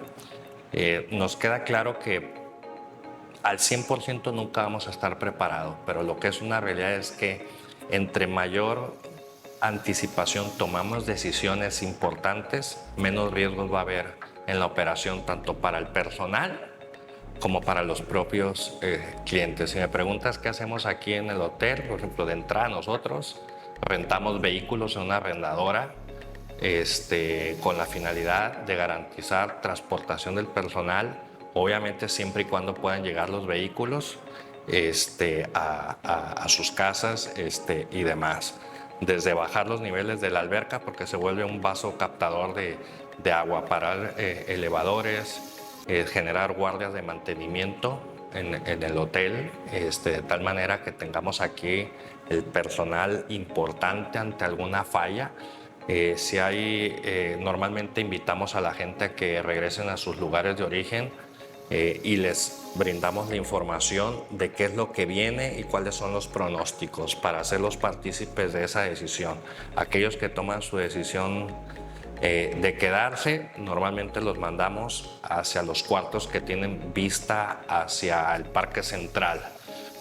Nos queda claro que al 100% nunca vamos a estar preparados, pero lo que es una realidad es que entre mayor anticipación tomamos decisiones importantes, menos riesgos va a haber en la operación, tanto para el personal como para los propios clientes. Si me preguntas qué hacemos aquí en el hotel, por ejemplo, de entrada nosotros rentamos vehículos en una arrendadora con la finalidad de garantizar transportación del personal, obviamente siempre y cuando puedan llegar los vehículos a sus casas y demás. Desde bajar los niveles de la alberca porque se vuelve un vaso captador de agua, parar elevadores, generar guardias de mantenimiento en el hotel, de tal manera que tengamos aquí el personal importante ante alguna falla. Si hay, normalmente invitamos a la gente a que regresen a sus lugares de origen y les brindamos la información de qué es lo que viene y cuáles son los pronósticos para hacerlos partícipes de esa decisión. Aquellos que toman su decisión de quedarse, normalmente los mandamos hacia los cuartos que tienen vista hacia el parque central.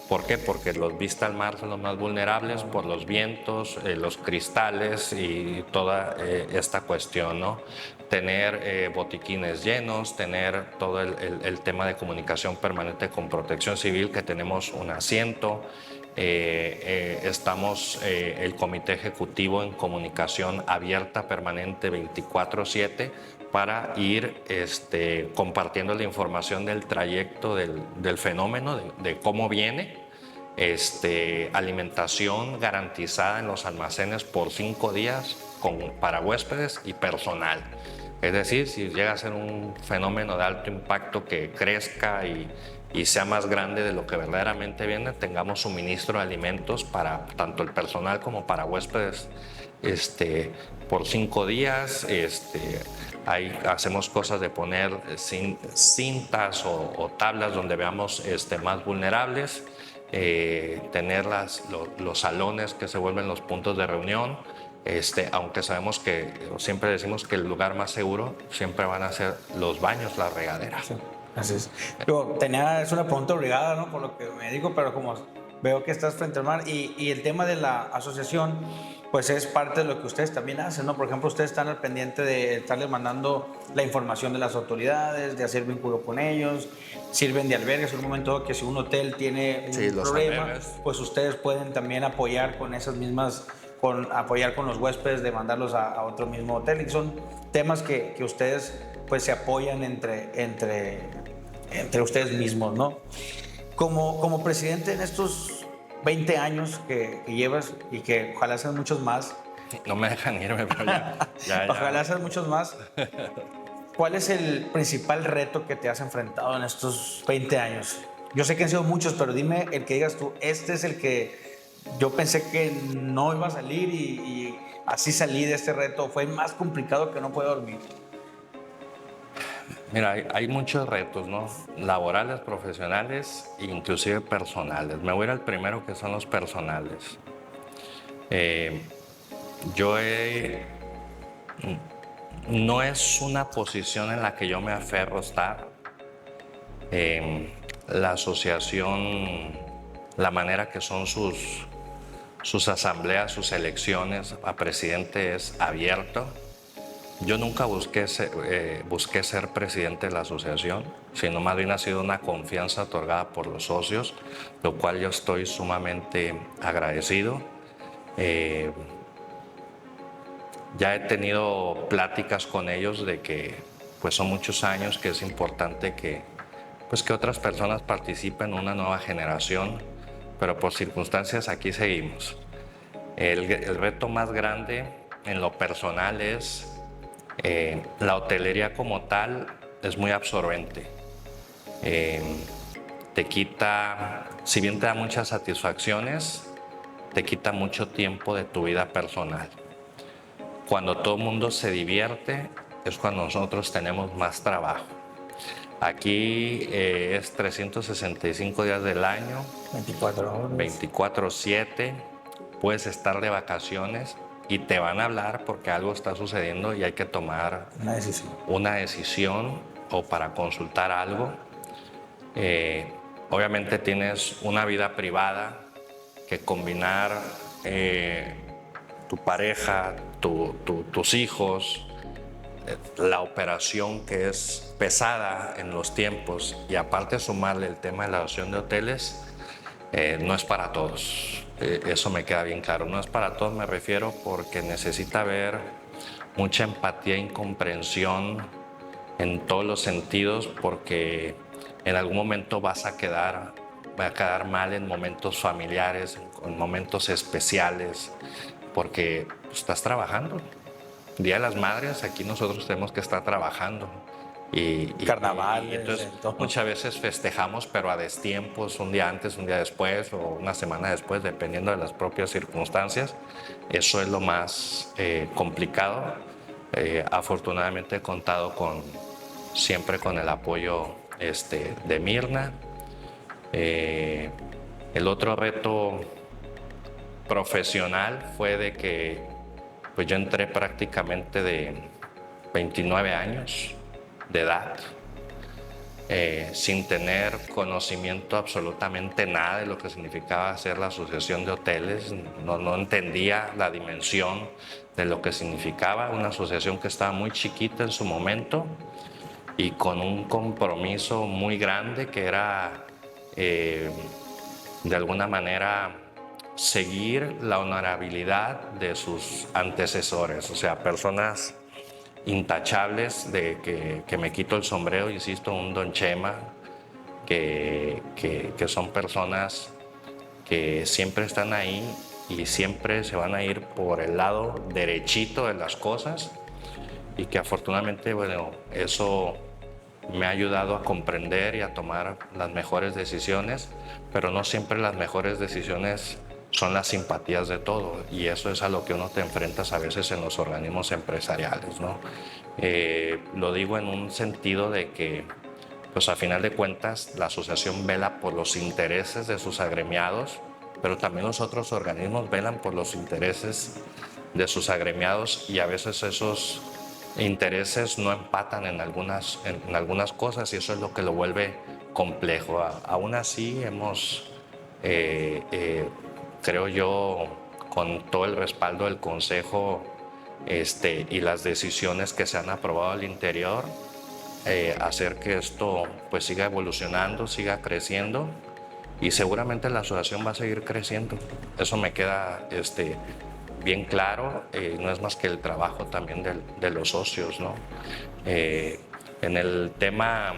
¿Por qué? Porque los vista al mar son los más vulnerables por los vientos, los cristales y toda esta cuestión, ¿no? Tener botiquines llenos, tener todo el tema de comunicación permanente con Protección Civil, que tenemos un asiento. Estamos el comité ejecutivo en comunicación abierta permanente 24/7 para ir compartiendo la información del trayecto del fenómeno, de cómo viene, alimentación garantizada en los almacenes por 5 días para huéspedes y personal. Es decir, si llega a ser un fenómeno de alto impacto que crezca y sea más grande de lo que verdaderamente viene, tengamos suministro de alimentos para tanto el personal como para huéspedes por 5 días. Hacemos cosas de poner cintas o tablas donde veamos más vulnerables, tener los salones que se vuelven los puntos de reunión, aunque sabemos que siempre decimos que el lugar más seguro siempre van a ser los baños, las regaderas. Sí, así es. Es una pregunta obligada, ¿no? Por lo que me digo, pero como veo que estás frente al mar y el tema de la asociación, pues es parte de lo que ustedes también hacen, ¿no? Por ejemplo, ustedes están al pendiente de estarles mandando la información de las autoridades, de hacer vínculo con ellos, sirven de albergues en un momento que si un hotel tiene un problema, albergues, pues ustedes pueden también apoyar con esas mismas, apoyar con los huéspedes de mandarlos a otro mismo hotel, y son temas que ustedes pues se apoyan entre ustedes mismos, ¿no? Como presidente en estos 20 años que llevas y que ojalá sean muchos más. No me dejan irme, pero ya. Ojalá sean muchos más. ¿Cuál es el principal reto que te has enfrentado en estos 20 años? Yo sé que han sido muchos, pero dime el que digas tú, este es el que yo pensé que no iba a salir y así salí de este reto. Fue más complicado que no puedo dormir. Mira, hay muchos retos, ¿no? Laborales, profesionales e inclusive personales. Me voy a ir al primero, que son los personales. No es una posición en la que yo me aferro a estar. La asociación, la manera que son sus asambleas, sus elecciones a presidente es abierto. Yo nunca busqué ser presidente de la asociación, sino más bien ha sido una confianza otorgada por los socios, lo cual yo estoy sumamente agradecido. Ya he tenido pláticas con ellos de que pues son muchos años que es importante que, pues que otras personas participen, una nueva generación, pero por circunstancias aquí seguimos. El reto más grande en lo personal es la hotelería como tal es muy absorbente. Te quita, si bien te da muchas satisfacciones, te quita mucho tiempo de tu vida personal. Cuando todo el mundo se divierte es cuando nosotros tenemos más trabajo. Aquí es 365 días del año, 24 horas. 24/7, puedes estar de vacaciones y te van a hablar porque algo está sucediendo y hay que tomar una decisión o para consultar algo. Obviamente tienes una vida privada que combinar tu pareja, tus hijos, la operación que es pesada en los tiempos y aparte sumarle el tema de la opción de hoteles, no es para todos. Eso me queda bien claro. No es para todos, me refiero porque necesita haber mucha empatía y comprensión en todos los sentidos porque en algún momento va a quedar mal en momentos familiares, en momentos especiales, porque estás trabajando. Día de las Madres, aquí nosotros tenemos que estar trabajando. Carnavales. Y entonces muchas veces festejamos, pero a destiempos, un día antes, un día después o una semana después, dependiendo de las propias circunstancias. Eso es lo más complicado. Afortunadamente he contado siempre con el apoyo de Mirna. El otro reto profesional fue de que pues yo entré prácticamente de 29 años de edad, sin tener conocimiento absolutamente nada de lo que significaba hacer la asociación de hoteles. No entendía la dimensión de lo que significaba una asociación que estaba muy chiquita en su momento y con un compromiso muy grande que era de alguna manera seguir la honorabilidad de sus antecesores, o sea, personas intachables que me quito el sombrero, insisto, un Don Chema, que son personas que siempre están ahí y siempre se van a ir por el lado derechito de las cosas y que afortunadamente, bueno, eso me ha ayudado a comprender y a tomar las mejores decisiones, pero no siempre las mejores decisiones son las simpatías de todo y eso es a lo que uno te enfrentas a veces en los organismos empresariales, ¿no? Lo digo en un sentido de que, pues a final de cuentas, la asociación vela por los intereses de sus agremiados, pero también los otros organismos velan por los intereses de sus agremiados y a veces esos intereses no empatan en algunas cosas y eso es lo que lo vuelve complejo. Aún así hemos, creo yo, con todo el respaldo del Consejo y las decisiones que se han aprobado al interior, hacer que esto pues siga evolucionando, siga creciendo y seguramente la asociación va a seguir creciendo. Eso me queda bien claro, no es más que el trabajo también de los socios, ¿no? En el tema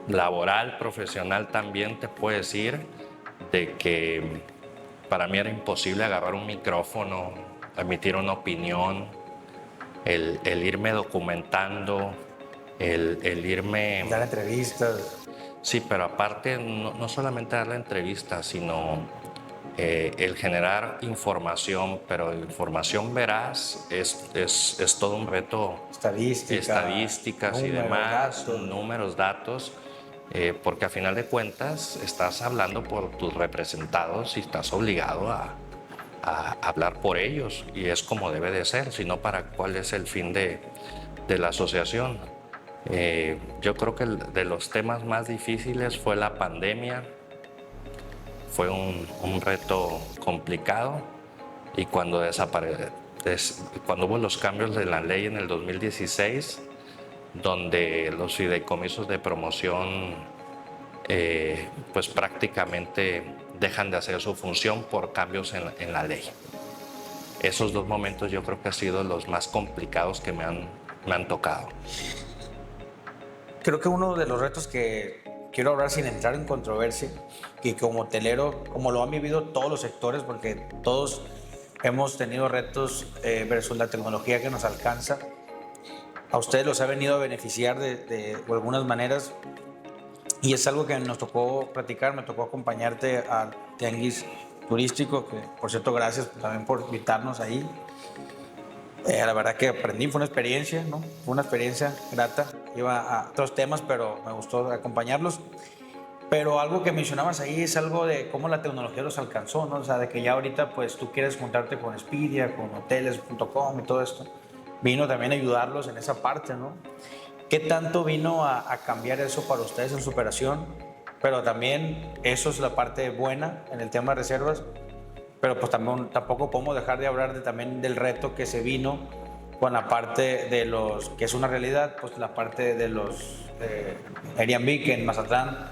laboral, profesional también te puedo decir de que para mí era imposible agarrar un micrófono, emitir una opinión, el irme documentando, el irme... Dar entrevistas. Sí, pero aparte no solamente dar la entrevista, sino el generar información, pero información veraz es todo un reto. Estadísticas y demás, números, datos, porque a final de cuentas estás hablando por tus representados y estás obligado a hablar por ellos y es como debe de ser, sino para cuál es el fin de la asociación. Yo creo que de los temas más difíciles fue la pandemia, fue un reto complicado y cuando hubo los cambios de la ley en el 2016, donde los fideicomisos de promoción pues prácticamente dejan de hacer su función por cambios en la ley. Esos dos momentos yo creo que han sido los más complicados que me han tocado. Creo que uno de los retos que quiero hablar sin entrar en controversia, que como hotelero, como lo han vivido todos los sectores, porque todos hemos tenido retos versus la tecnología que nos alcanza, a ustedes los ha venido a beneficiar de algunas maneras, y es algo que nos tocó platicar. Me tocó acompañarte al Tianguis Turístico, que por cierto, gracias también por invitarnos ahí. La verdad que aprendí, fue una experiencia, ¿no? Fue una experiencia grata. Iba a otros temas, pero me gustó acompañarlos. Pero algo que mencionabas ahí es algo de cómo la tecnología los alcanzó, ¿no? O sea, de que ya ahorita pues tú quieres juntarte con Expedia, con hoteles.com y todo esto. Vino también a ayudarlos en esa parte, ¿no? ¿Qué tanto vino a cambiar eso para ustedes en su operación? Pero también eso es la parte buena en el tema de reservas. Pero pues tampoco podemos dejar de hablar también del reto que se vino con la parte de los, que es una realidad, pues la parte de los Airbnb, que en Mazatlán,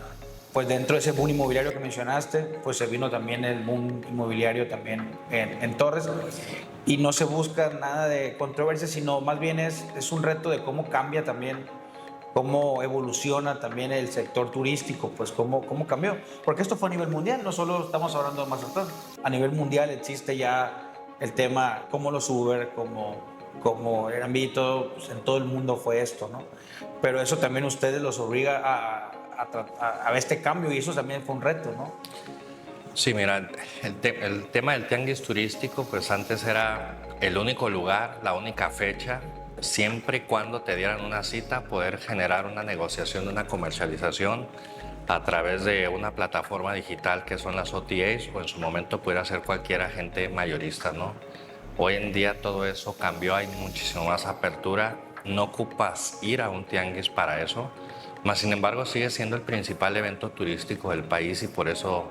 pues dentro de ese boom inmobiliario que mencionaste, pues se vino también el boom inmobiliario también en Torres, y no se busca nada de controversia, sino más bien es un reto de cómo cambia también, cómo evoluciona también el sector turístico, pues cómo cambió. Porque esto fue a nivel mundial, no solo estamos hablando de Mazatlán. A nivel mundial existe ya el tema, como los Uber, como Airbnb, todo, pues en todo el mundo fue esto, ¿no? Pero eso también ustedes los obliga a ver este cambio, y eso también fue un reto, ¿no? Sí, mira, el tema del tianguis turístico, pues antes era el único lugar, la única fecha, siempre y cuando te dieran una cita, poder generar una negociación, una comercialización a través de una plataforma digital que son las OTAs, o en su momento pudiera ser cualquier agente mayorista, ¿no? Hoy en día todo eso cambió, hay muchísimo más apertura, no ocupas ir a un tianguis para eso, mas sin embargo sigue siendo el principal evento turístico del país, y por eso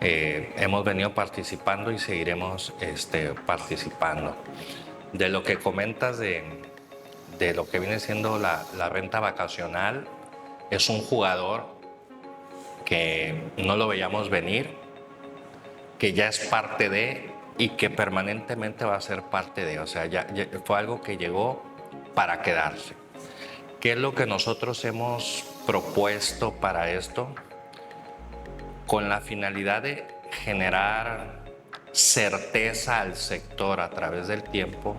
hemos venido participando y seguiremos participando. De lo que comentas de lo que viene siendo la renta vacacional, es un jugador que no lo veíamos venir, que ya es parte de, y que permanentemente va a ser parte de. O sea, ya fue algo que llegó para quedarse. ¿Qué es lo que nosotros hemos propuesto para esto? Con la finalidad de generar certeza al sector a través del tiempo,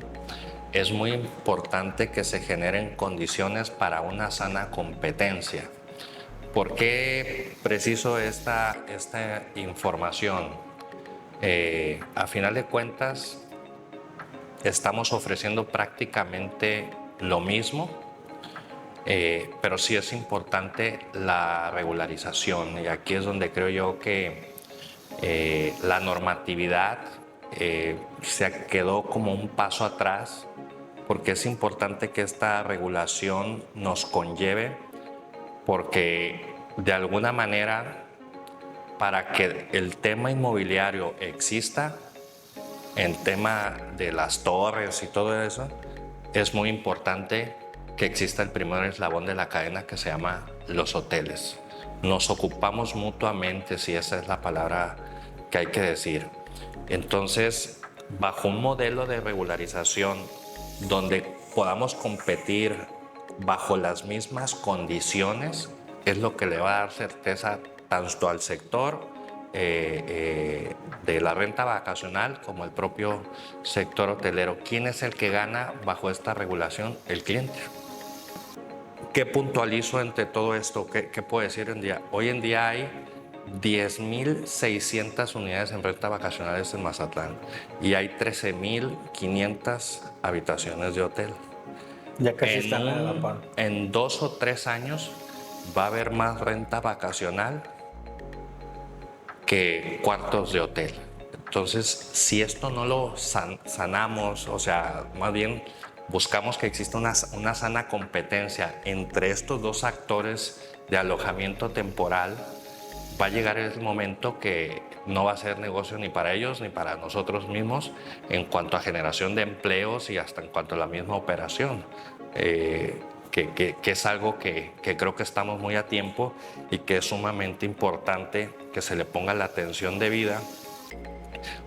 es muy importante que se generen condiciones para una sana competencia. ¿Por qué preciso esta información? A final de cuentas, estamos ofreciendo prácticamente lo mismo, pero sí es importante la regularización, y aquí es donde creo yo que la normatividad se quedó como un paso atrás, porque es importante que esta regulación nos conlleve, porque de alguna manera, para que el tema inmobiliario exista, en tema de las torres y todo eso, es muy importante que exista el primer eslabón de la cadena, que se llama los hoteles. Nos ocupamos mutuamente, si esa es la palabra que hay que decir. Entonces, bajo un modelo de regularización donde podamos competir bajo las mismas condiciones, es lo que le va a dar certeza tanto al sector de la renta vacacional como el propio sector hotelero. ¿Quién es el que gana bajo esta regulación? El cliente. ¿Qué puntualizo entre todo esto? ¿Qué puedo decir hoy en día? Hoy en día hay 10.600 unidades en renta vacacionales en Mazatlán, y hay 13.500 habitaciones de hotel. Ya casi están a la par. En 2 o 3 años va a haber más renta vacacional que cuartos de hotel. Entonces, si esto no lo sanamos, o sea, más bien buscamos que exista una sana competencia entre estos dos actores de alojamiento temporal, va a llegar el momento que no va a ser negocio ni para ellos ni para nosotros mismos, en cuanto a generación de empleos y hasta en cuanto a la misma operación. Que es algo que creo que estamos muy a tiempo, y que es sumamente importante que se le ponga la atención debida,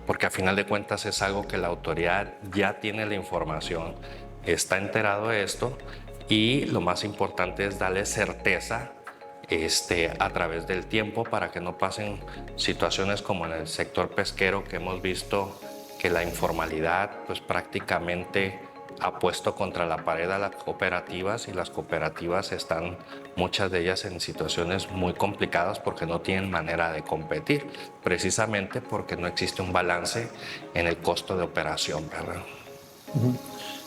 porque a final de cuentas es algo que la autoridad ya tiene la información, está enterado de esto, y lo más importante es darle certeza a través del tiempo para que no pasen situaciones como en el sector pesquero, que hemos visto que la informalidad pues prácticamente ha puesto contra la pared a las cooperativas, y las cooperativas están, muchas de ellas, en situaciones muy complicadas porque no tienen manera de competir, precisamente porque no existe un balance en el costo de operación, ¿verdad?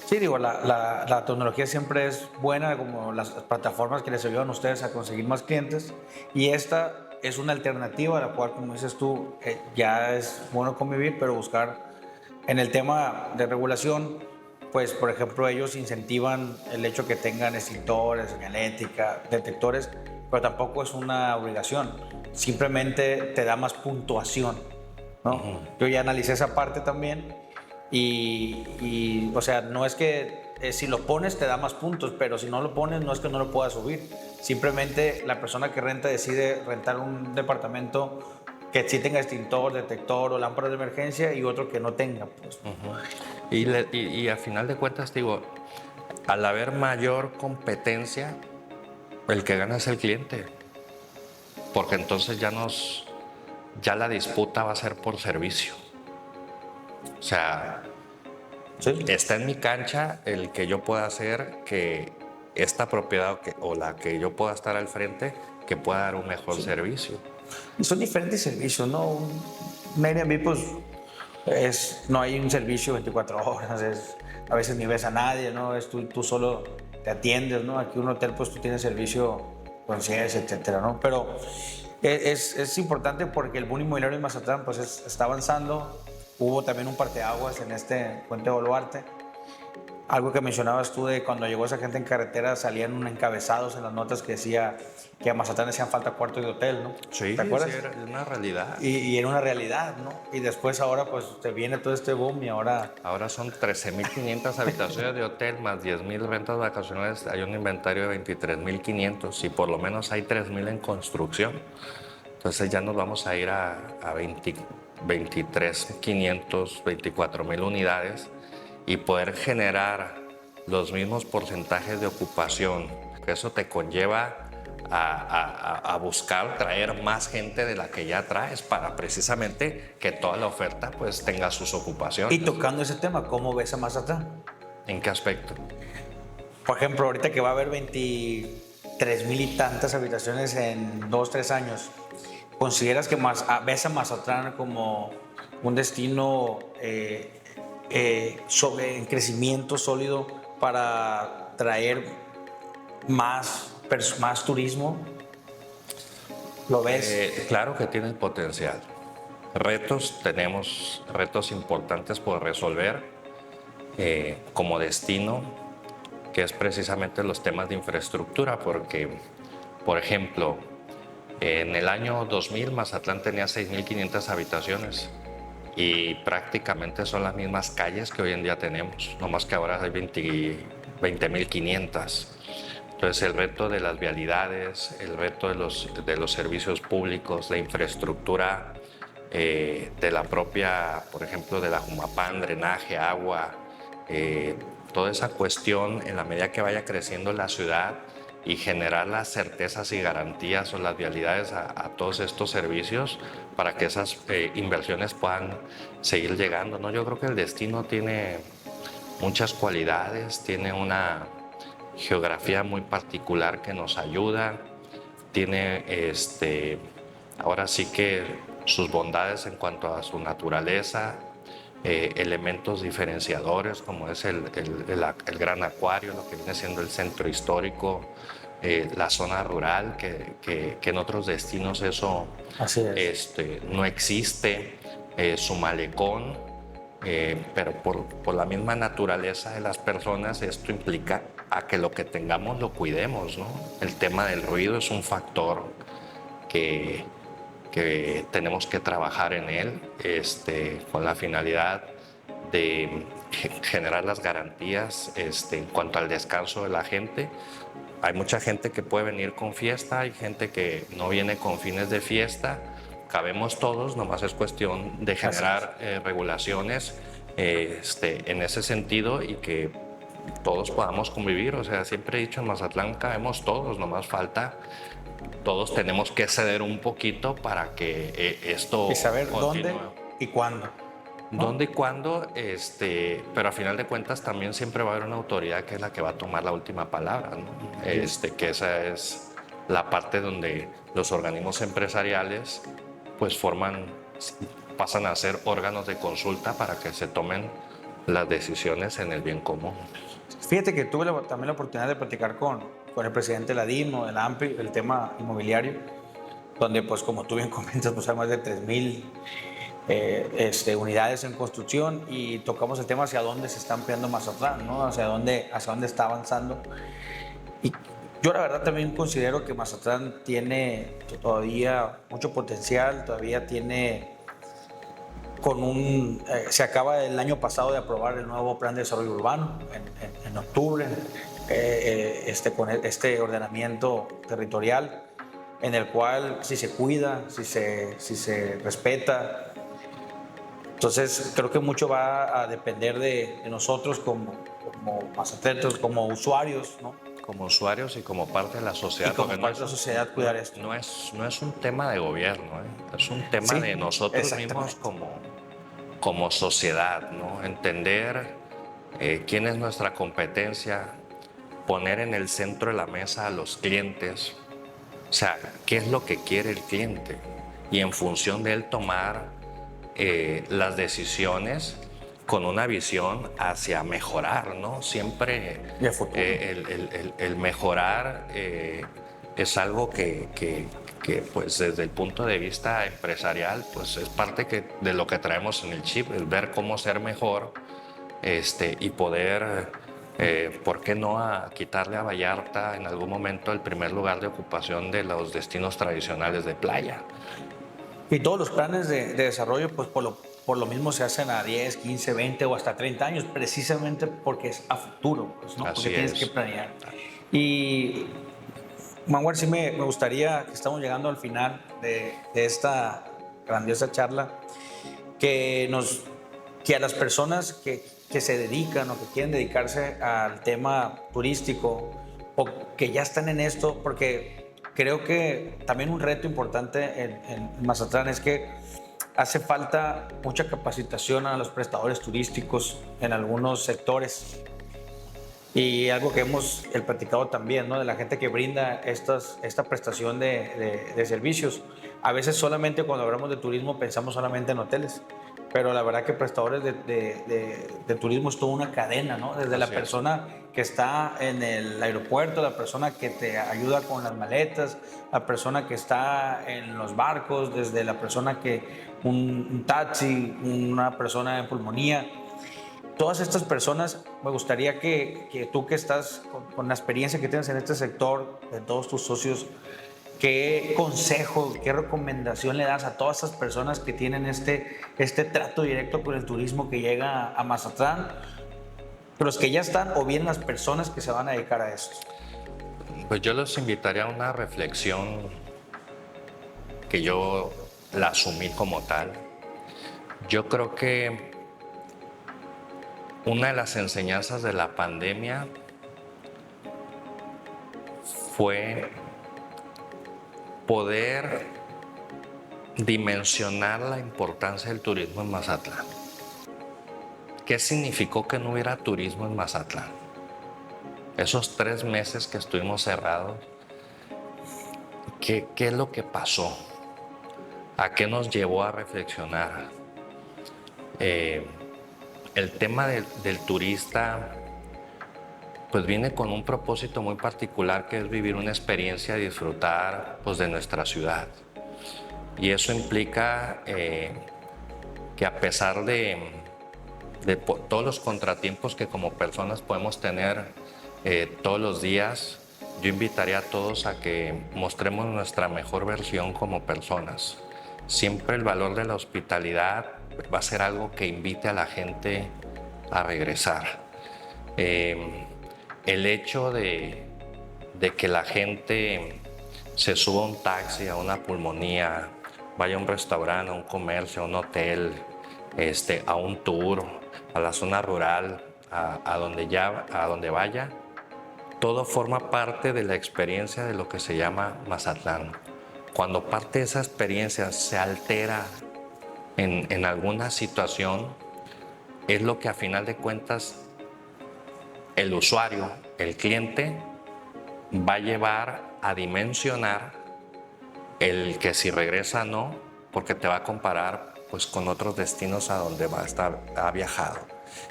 Sí, digo, la tecnología siempre es buena, como las plataformas que les ayudan a ustedes a conseguir más clientes, y esta es una alternativa a la cual, como dices tú, ya es bueno convivir, pero buscar en el tema de regulación, pues por ejemplo ellos incentivan el hecho que tengan extintores, señalética, detectores, pero tampoco es una obligación, simplemente te da más puntuación, ¿no? Yo ya analicé esa parte también. O sea, no es que si lo pones te da más puntos, pero si no lo pones no es que no lo puedas subir. Simplemente la persona que renta decide rentar un departamento que sí tenga extintor, detector o lámpara de emergencia, y otro que no tenga, pues. Y a final de cuentas, digo, al haber mayor competencia, el que gana es el cliente, porque entonces ya la disputa va a ser por servicio. O sea, Sí. está en mi cancha el que yo pueda hacer que esta propiedad o la que yo pueda estar al frente, que pueda dar un mejor servicio. Y son diferentes servicios, ¿no? Un Airbnb, pues, no hay un servicio 24 horas, a veces ni ves a nadie, ¿no? Tú solo te atiendes, ¿no? Aquí un hotel, pues tú tienes servicio concierge, etcétera, ¿no? Pero es importante porque el boom inmobiliario en Mazatlán, pues, está avanzando. Hubo también un parteaguas en este Puente Boluarte. Algo que mencionabas tú de cuando llegó esa gente en carretera, salían encabezados en las notas que decía que a Mazatlán hacían falta cuartos de hotel, ¿no? Sí, ¿Te acuerdas? sí, era una realidad. Y era una realidad, ¿no? Y después ahora pues te viene todo este boom y ahora... Ahora son 13.500 habitaciones de hotel más 10.000 rentas vacacionales. Hay un inventario de 23.500 y por lo menos hay 3.000 en construcción. Entonces ya nos vamos a ir a 23.500, 24.000 unidades, y poder generar los mismos porcentajes de ocupación. Eso te conlleva a buscar traer más gente de la que ya traes, para precisamente que toda la oferta pues tenga sus ocupaciones. Y tocando ese tema, ¿cómo ves a Mazatlán? ¿En qué aspecto? Por ejemplo, ahorita que va a haber 23,000 y tantas habitaciones en 2-3 años, ¿consideras que ves a Mazatlán como un destino en crecimiento sólido para traer más turismo? ¿Lo ves? Claro que tiene potencial. Tenemos retos importantes por resolver como destino, que es precisamente los temas de infraestructura, porque, por ejemplo, en el año 2000 Mazatlán tenía 6.500 habitaciones y prácticamente son las mismas calles que hoy en día tenemos, no más que ahora hay 20.500. Entonces el reto de las vialidades, el reto de los servicios públicos, la infraestructura de la propia, por ejemplo, de la Jumapán, drenaje, agua, toda esa cuestión, en la medida que vaya creciendo la ciudad, y generar las certezas y garantías o las vialidades a todos estos servicios para que esas inversiones puedan seguir llegando, ¿no? Yo creo que el destino tiene muchas cualidades, tiene una geografía muy particular que nos ayuda, tiene ahora sí que sus bondades en cuanto a su naturaleza, elementos diferenciadores como es el gran acuario, lo que viene siendo el centro histórico, la zona rural, que en otros destinos eso Así es. no existe, su malecón, pero por la misma naturaleza de las personas esto implica a que lo que tengamos lo cuidemos, ¿no? El tema del ruido es un factor que tenemos que trabajar en él con la finalidad de generar las garantías en cuanto al descanso de la gente. Hay mucha gente que puede venir con fiesta, hay gente que no viene con fines de fiesta. cabemos todos, nomás es cuestión de generar regulaciones en ese sentido y que todos podamos convivir. O sea, siempre he dicho, en Mazatlán cabemos todos, nomás falta, todos tenemos que ceder un poquito para que esto Y saber continúe. dónde y cuándo. ¿Dónde y cuándo? Pero a final de cuentas también siempre va a haber una autoridad que es la que va a tomar la última palabra, ¿no? Que esa es la parte donde los organismos empresariales pues pasan a ser órganos de consulta para que se tomen las decisiones en el bien común. Fíjate que tuve también la oportunidad de platicar con el presidente de la DIMO, del AMPI, el tema inmobiliario, donde pues como tú bien comentas, pues hay más de 3,000 unidades en construcción, y tocamos el tema hacia dónde se está ampliando Mazatlán, ¿no? Hacia dónde está avanzando. Y yo la verdad también considero que Mazatlán tiene todavía mucho potencial, todavía tiene se acaba el año pasado de aprobar el nuevo plan de desarrollo urbano en octubre, con este ordenamiento territorial en el cual si se cuida, si se respeta. Entonces creo que mucho va a depender de nosotros como mazatlecos, como usuarios, ¿no? Como usuarios y como parte de la sociedad. Y como parte de la sociedad cuidar esto. No es un tema de gobierno, es un tema de nosotros mismos como sociedad, ¿no? Entender quién es nuestra competencia, poner en el centro de la mesa a los clientes, o sea, qué es lo que quiere el cliente, y en función de él tomar las decisiones con una visión hacia mejorar, ¿no? Siempre el mejorar es algo que pues desde el punto de vista empresarial pues es parte de lo que traemos en el chip, el ver cómo ser mejor y poder, ¿por qué no quitarle a Vallarta en algún momento el primer lugar de ocupación de los destinos tradicionales de playa? Y todos los planes de desarrollo, pues por lo mismo se hacen a 10, 15, 20 o hasta 30 años, precisamente porque es a futuro, pues, ¿no? Porque tienes que planear. Y, Manguer, sí me gustaría, que estamos llegando al final de esta grandiosa charla, que a las personas que se dedican o que quieren dedicarse al tema turístico o que ya están en esto, porque creo que también un reto importante en Mazatlán es que hace falta mucha capacitación a los prestadores turísticos en algunos sectores. Y algo que hemos platicado también, ¿no? De la gente que brinda esta prestación de servicios. A veces solamente cuando hablamos de turismo pensamos solamente en hoteles, pero la verdad que prestadores de turismo es toda una cadena, ¿no? Desde la persona que está en el aeropuerto, la persona que te ayuda con las maletas, la persona que está en los barcos, desde la persona un taxi, una persona en pulmonía. Todas estas personas, me gustaría que tú, que estás con la experiencia que tienes en este sector, de todos tus socios, ¿qué consejo, qué recomendación le das a todas esas personas que tienen este trato directo con el turismo que llega a Mazatlán, los que ya están o bien las personas que se van a dedicar a esto? Pues yo los invitaría a una reflexión que yo la asumí como tal. Yo creo que una de las enseñanzas de la pandemia fue poder dimensionar la importancia del turismo en Mazatlán. ¿Qué significó que no hubiera turismo en Mazatlán? Esos 3 meses que estuvimos cerrados, ¿qué es lo que pasó? ¿A qué nos llevó a reflexionar? El tema del turista pues viene con un propósito muy particular, que es vivir una experiencia, disfrutar pues de nuestra ciudad. Y eso implica que a pesar de todos los contratiempos que como personas podemos tener todos los días, yo invitaría a todos a que mostremos nuestra mejor versión como personas. Siempre el valor de la hospitalidad va a ser algo que invite a la gente a regresar. El hecho de que la gente se suba a un taxi, a una pulmonía vaya a un restaurante, a un comercio, a un hotel, a un tour, a la zona rural, a donde vaya, todo forma parte de la experiencia de lo que se llama Mazatlán. Cuando parte de esa experiencia se altera en alguna situación, es lo que a final de cuentas el usuario, el cliente, va a llevar a dimensionar el que si regresa no, porque te va a comparar pues con otros destinos a donde ha viajado.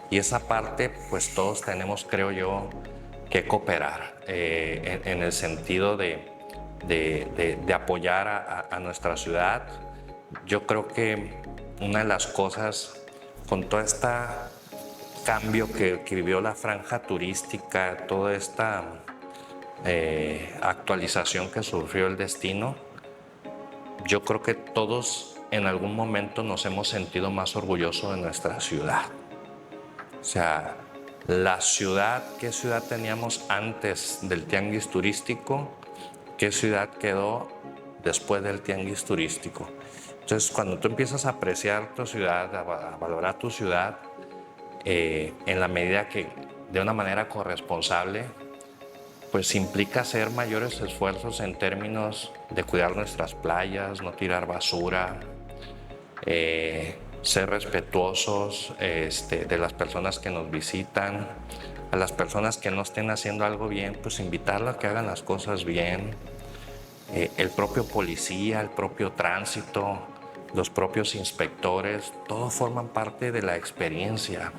Y esa parte pues todos tenemos, creo yo, que cooperar en el sentido de apoyar a nuestra ciudad. Yo creo que una de las cosas con todo este cambio que vivió la franja turística, toda esta actualización que sufrió el destino, yo creo que todos en algún momento nos hemos sentido más orgullosos de nuestra ciudad. O sea, la ciudad, ¿qué ciudad teníamos antes del tianguis turístico? ¿Qué ciudad quedó después del tianguis turístico? Entonces, cuando tú empiezas a apreciar tu ciudad, a valorar tu ciudad, en la medida que de una manera corresponsable, pues implica hacer mayores esfuerzos en términos de cuidar nuestras playas, no tirar basura, ser respetuosos de las personas que nos visitan. A las personas que no estén haciendo algo bien, pues invitarlas a que hagan las cosas bien. El propio policía, el propio tránsito, los propios inspectores, todos forman parte de la experiencia.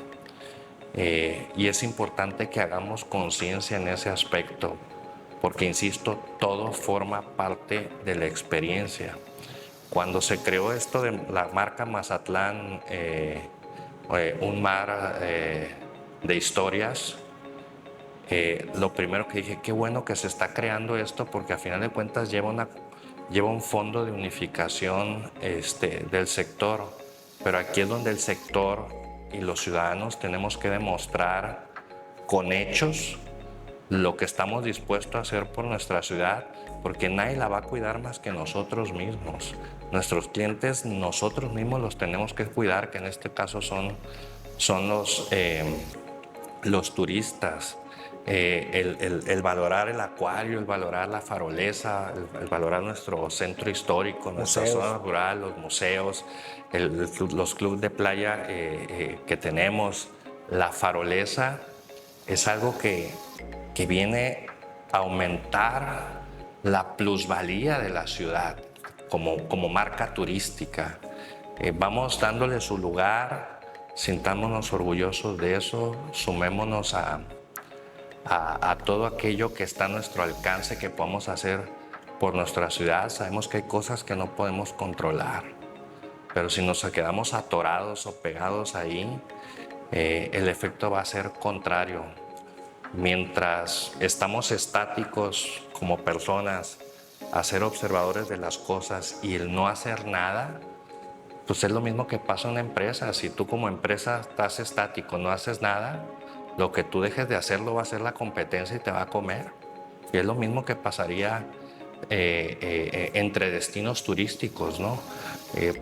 Y es importante que hagamos conciencia en ese aspecto, porque insisto, todo forma parte de la experiencia. Cuando se creó esto de la marca Mazatlán, un mar de historias, lo primero que dije, qué bueno que se está creando esto, porque a final de cuentas lleva un fondo de unificación del sector, pero aquí es donde el sector y los ciudadanos tenemos que demostrar con hechos lo que estamos dispuestos a hacer por nuestra ciudad, porque nadie la va a cuidar más que nosotros mismos. Nuestros clientes, nosotros mismos los tenemos que cuidar, que en este caso son los turistas. El valorar el acuario, el valorar la farolesa, el valorar nuestro centro histórico, nuestra zona rural, los museos, los clubes de playa que tenemos. La farolesa es algo que viene a aumentar la plusvalía de la ciudad como marca turística. Vamos dándole su lugar, sintámonos orgullosos de eso, sumémonos a todo aquello que está a nuestro alcance que podamos hacer por nuestra ciudad. Sabemos que hay cosas que no podemos controlar, pero si nos quedamos atorados o pegados ahí, el efecto va a ser contrario. Mientras estamos estáticos como personas a ser observadores de las cosas y el no hacer nada, pues es lo mismo que pasa en una empresa. Si tú como empresa estás estático, no haces nada, lo que tú dejes de hacerlo va a ser la competencia y te va a comer. Y es lo mismo que pasaría entre destinos turísticos, ¿no?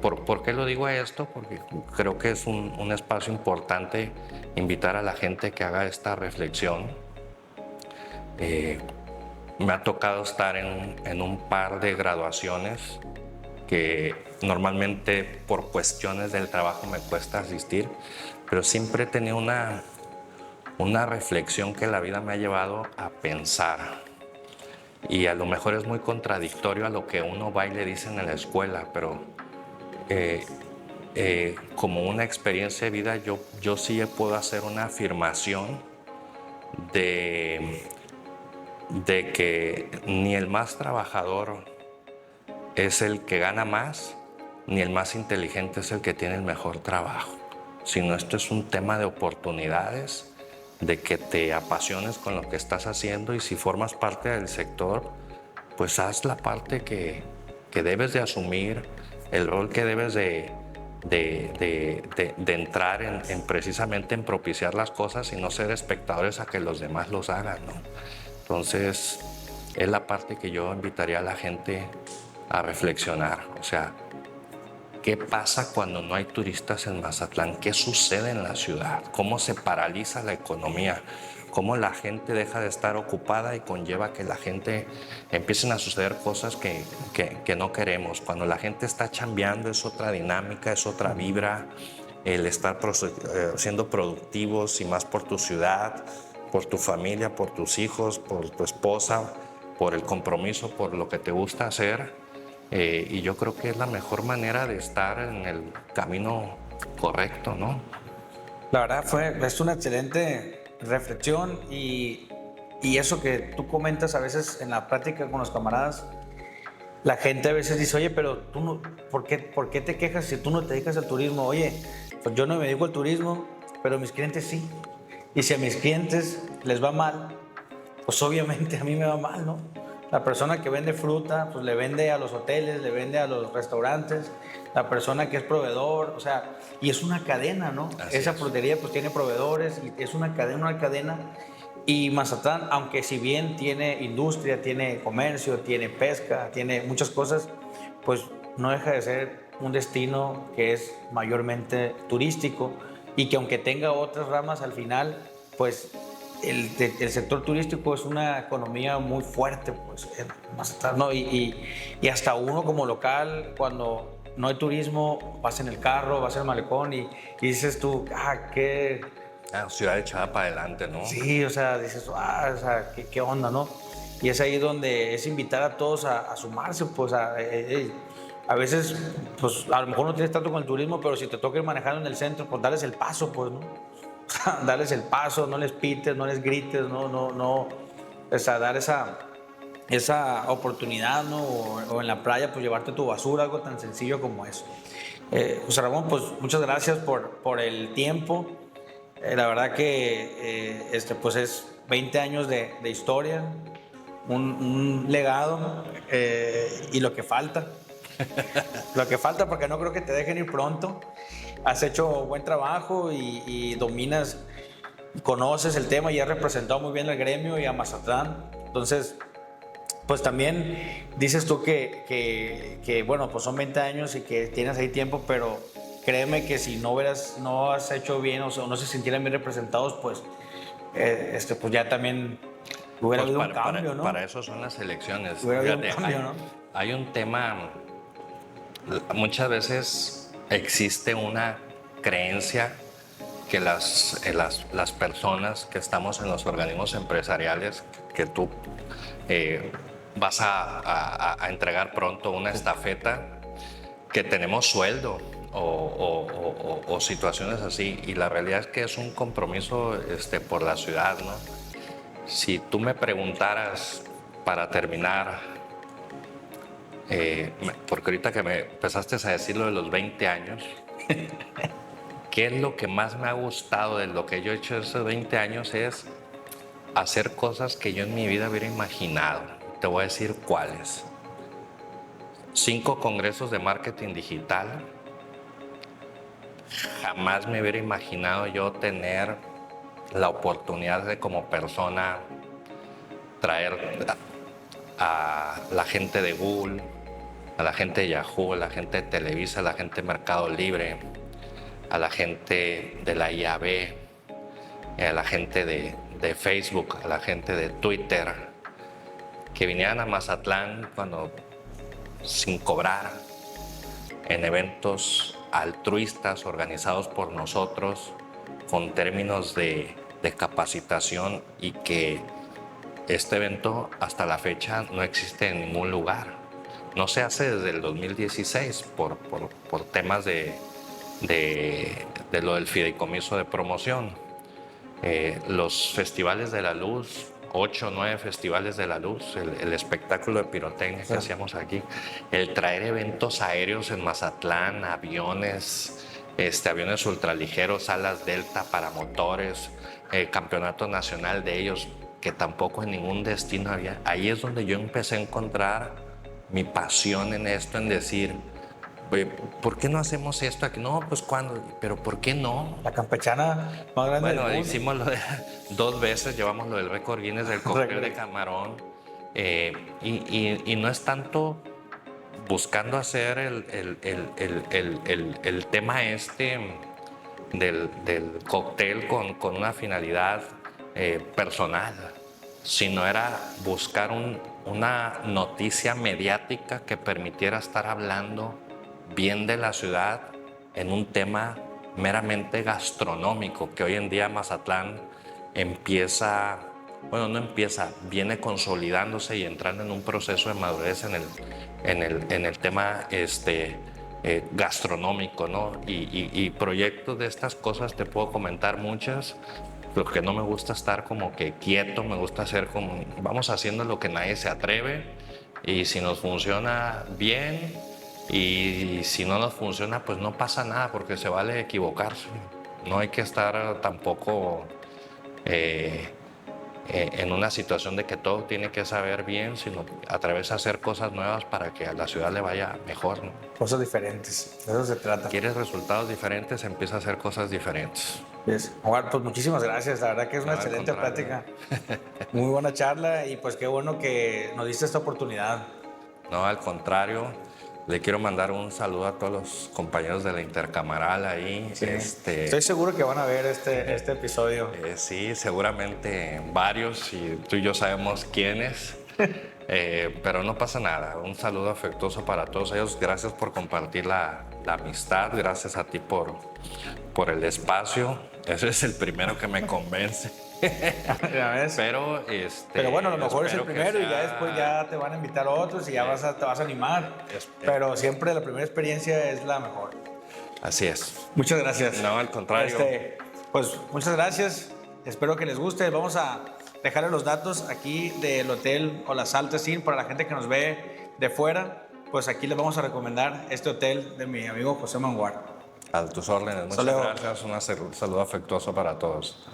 ¿Por qué lo digo esto? Porque creo que es un espacio importante invitar a la gente que haga esta reflexión. Me ha tocado estar en un par de graduaciones que normalmente por cuestiones del trabajo me cuesta asistir, pero siempre he tenido una reflexión que la vida me ha llevado a pensar. Y a lo mejor es muy contradictorio a lo que uno va y le dicen en la escuela, pero como una experiencia de vida, yo sí puedo hacer una afirmación de que ni el más trabajador es el que gana más, ni el más inteligente es el que tiene el mejor trabajo, sino esto es un tema de oportunidades, de que te apasiones con lo que estás haciendo, y si formas parte del sector, pues haz la parte que debes de asumir, el rol que debes de entrar en precisamente en propiciar las cosas y no ser espectadores a que los demás los hagan, ¿no? Entonces, es la parte que yo invitaría a la gente a reflexionar. O sea, ¿Qué pasa cuando no hay turistas en Mazatlán? ¿Qué sucede en la ciudad? ¿Cómo se paraliza la economía? ¿Cómo la gente deja de estar ocupada y conlleva que la gente empiecen a suceder cosas que no queremos? Cuando la gente está chambeando es otra dinámica, es otra vibra. El estar siendo productivos y más por tu ciudad, por tu familia, por tus hijos, por tu esposa, por el compromiso, por lo que te gusta hacer. Y yo creo que es la mejor manera de estar en el camino correcto, ¿no? La verdad es una excelente reflexión y eso que tú comentas a veces en la práctica con los camaradas, la gente a veces dice, oye, pero tú no, ¿por qué te quejas si tú no te dedicas al turismo? Oye, pues yo no me dedico al turismo, pero mis clientes sí. Y si a mis clientes les va mal, pues obviamente a mí me va mal, ¿no? La persona que vende fruta, pues le vende a los hoteles, le vende a los restaurantes. La persona que es proveedor, o sea, y es una cadena, ¿no? Esa frutería pues tiene proveedores y es una cadena. Y Mazatlán, aunque si bien tiene industria, tiene comercio, tiene pesca, tiene muchas cosas, pues no deja de ser un destino que es mayormente turístico y que aunque tenga otras ramas al final, pues el sector turístico es una economía muy fuerte, pues, en Mazatlán, ¿no? Y hasta uno como local, cuando no hay turismo, vas en el carro, vas en el malecón y dices tú, qué... ciudad echada para adelante, ¿no? Sí, o sea, dices, o sea, ¿qué onda, no? Y es ahí donde es invitar a todos a sumarse, pues, a veces, pues, a lo mejor no tienes tanto con el turismo, pero si te toca ir manejando en el centro, pues, darles el paso, pues, ¿no? Darles el paso, no les pites, no les grites, no, o sea, dar esa oportunidad, ¿no? O en la playa, pues llevarte tu basura, algo tan sencillo como eso. José Ramón, pues muchas gracias por el tiempo. La verdad que pues es 20 años de historia, un legado y lo que falta. Lo que falta porque no creo que te dejen ir pronto. Has hecho buen trabajo y dominas, conoces el tema y has representado muy bien al gremio y a Mazatlán. Entonces, pues también dices tú que bueno, pues son 20 años y que tienes ahí tiempo, pero créeme que si no has hecho bien o no se sintieran bien representados, pues, pues ya también hubiera habido un cambio, ¿no? Para eso son las elecciones. Hubiera habido un cambio, ¿no? Hay un tema, muchas veces existe una creencia que las personas que estamos en los organismos empresariales, que tú vas a entregar pronto una estafeta, que tenemos sueldo o situaciones así, y la realidad es que es un compromiso por la ciudad, ¿no? Si tú me preguntaras, para terminar, porque ahorita que me empezaste a decir lo de los 20 años, ¿qué es lo que más me ha gustado de lo que yo he hecho esos 20 años? Es hacer cosas que yo en mi vida hubiera imaginado. Te voy a decir cuáles. 5 congresos de marketing digital. Jamás me hubiera imaginado yo tener la oportunidad de, como persona, traer a la gente de Google, a la gente de Yahoo, a la gente de Televisa, a la gente de Mercado Libre, a la gente de la IAB, a la gente de Facebook, a la gente de Twitter, que vinieran a Mazatlán sin cobrar, en eventos altruistas organizados por nosotros, con términos de capacitación, y que este evento hasta la fecha no existe en ningún lugar. No se hace desde el 2016 por temas de lo del fideicomiso de promoción. Los festivales de la luz, 8 o 9 festivales de la luz, el espectáculo de pirotecnia que hacíamos aquí, el traer eventos aéreos en Mazatlán, aviones ultraligeros, alas delta para motores, campeonato nacional de ellos, que tampoco en ningún destino había. Ahí es donde yo empecé a encontrar mi pasión en esto, en decir, ¿por qué no hacemos esto aquí? No, pues ¿cuándo? ¿Pero por qué no? La campechana más grande del mundo. Hicimos 2 veces, llevamos lo del récord Guinness del cóctel de camarón. Y no es tanto buscando hacer el tema del cóctel con una finalidad personal, sino era buscar una noticia mediática que permitiera estar hablando bien de la ciudad en un tema meramente gastronómico, que hoy en día Mazatlán viene consolidándose y entrando en un proceso de madurez en el tema gastronómico, ¿no? Y proyectos de estas cosas te puedo comentar muchas. Lo que no me gusta estar como que quieto, me gusta hacer como, vamos haciendo lo que nadie se atreve, y si nos funciona bien, y si no nos funciona pues no pasa nada, porque se vale equivocarse. No hay que estar tampoco en una situación de que todo tiene que saber bien, sino atreverse a hacer cosas nuevas para que a la ciudad le vaya mejor, ¿no? Cosas diferentes, de eso se trata. ¿Quieres resultados diferentes? Empieza a hacer cosas diferentes. Yes. Juan, pues muchísimas gracias, la verdad que es una excelente plática. Muy buena charla, y pues qué bueno que nos diste esta oportunidad. No, al contrario, le quiero mandar un saludo a todos los compañeros de la Intercamaral ahí. Sí. Estoy seguro que van a ver este episodio. Sí, seguramente varios, y tú y yo sabemos quiénes. Pero no pasa nada. Un saludo afectuoso para todos ellos. Gracias por compartir la amistad. Gracias a ti por el espacio. Ese es el primero que me convence. ¿Ya ves? Pero bueno, a lo mejor es el primero, y ya después ya te van a invitar a otros y ya te vas a animar. Pero siempre la primera experiencia es la mejor. Así es. Muchas gracias. No, al contrario. Pues muchas gracias. Espero que les guste. Vamos a dejarles los datos aquí del hotel o las Altas Inn para la gente que nos ve de fuera. Pues aquí les vamos a recomendar este hotel de mi amigo José Manguard. A tus órdenes. Muchas gracias. Un saludo afectuoso para todos.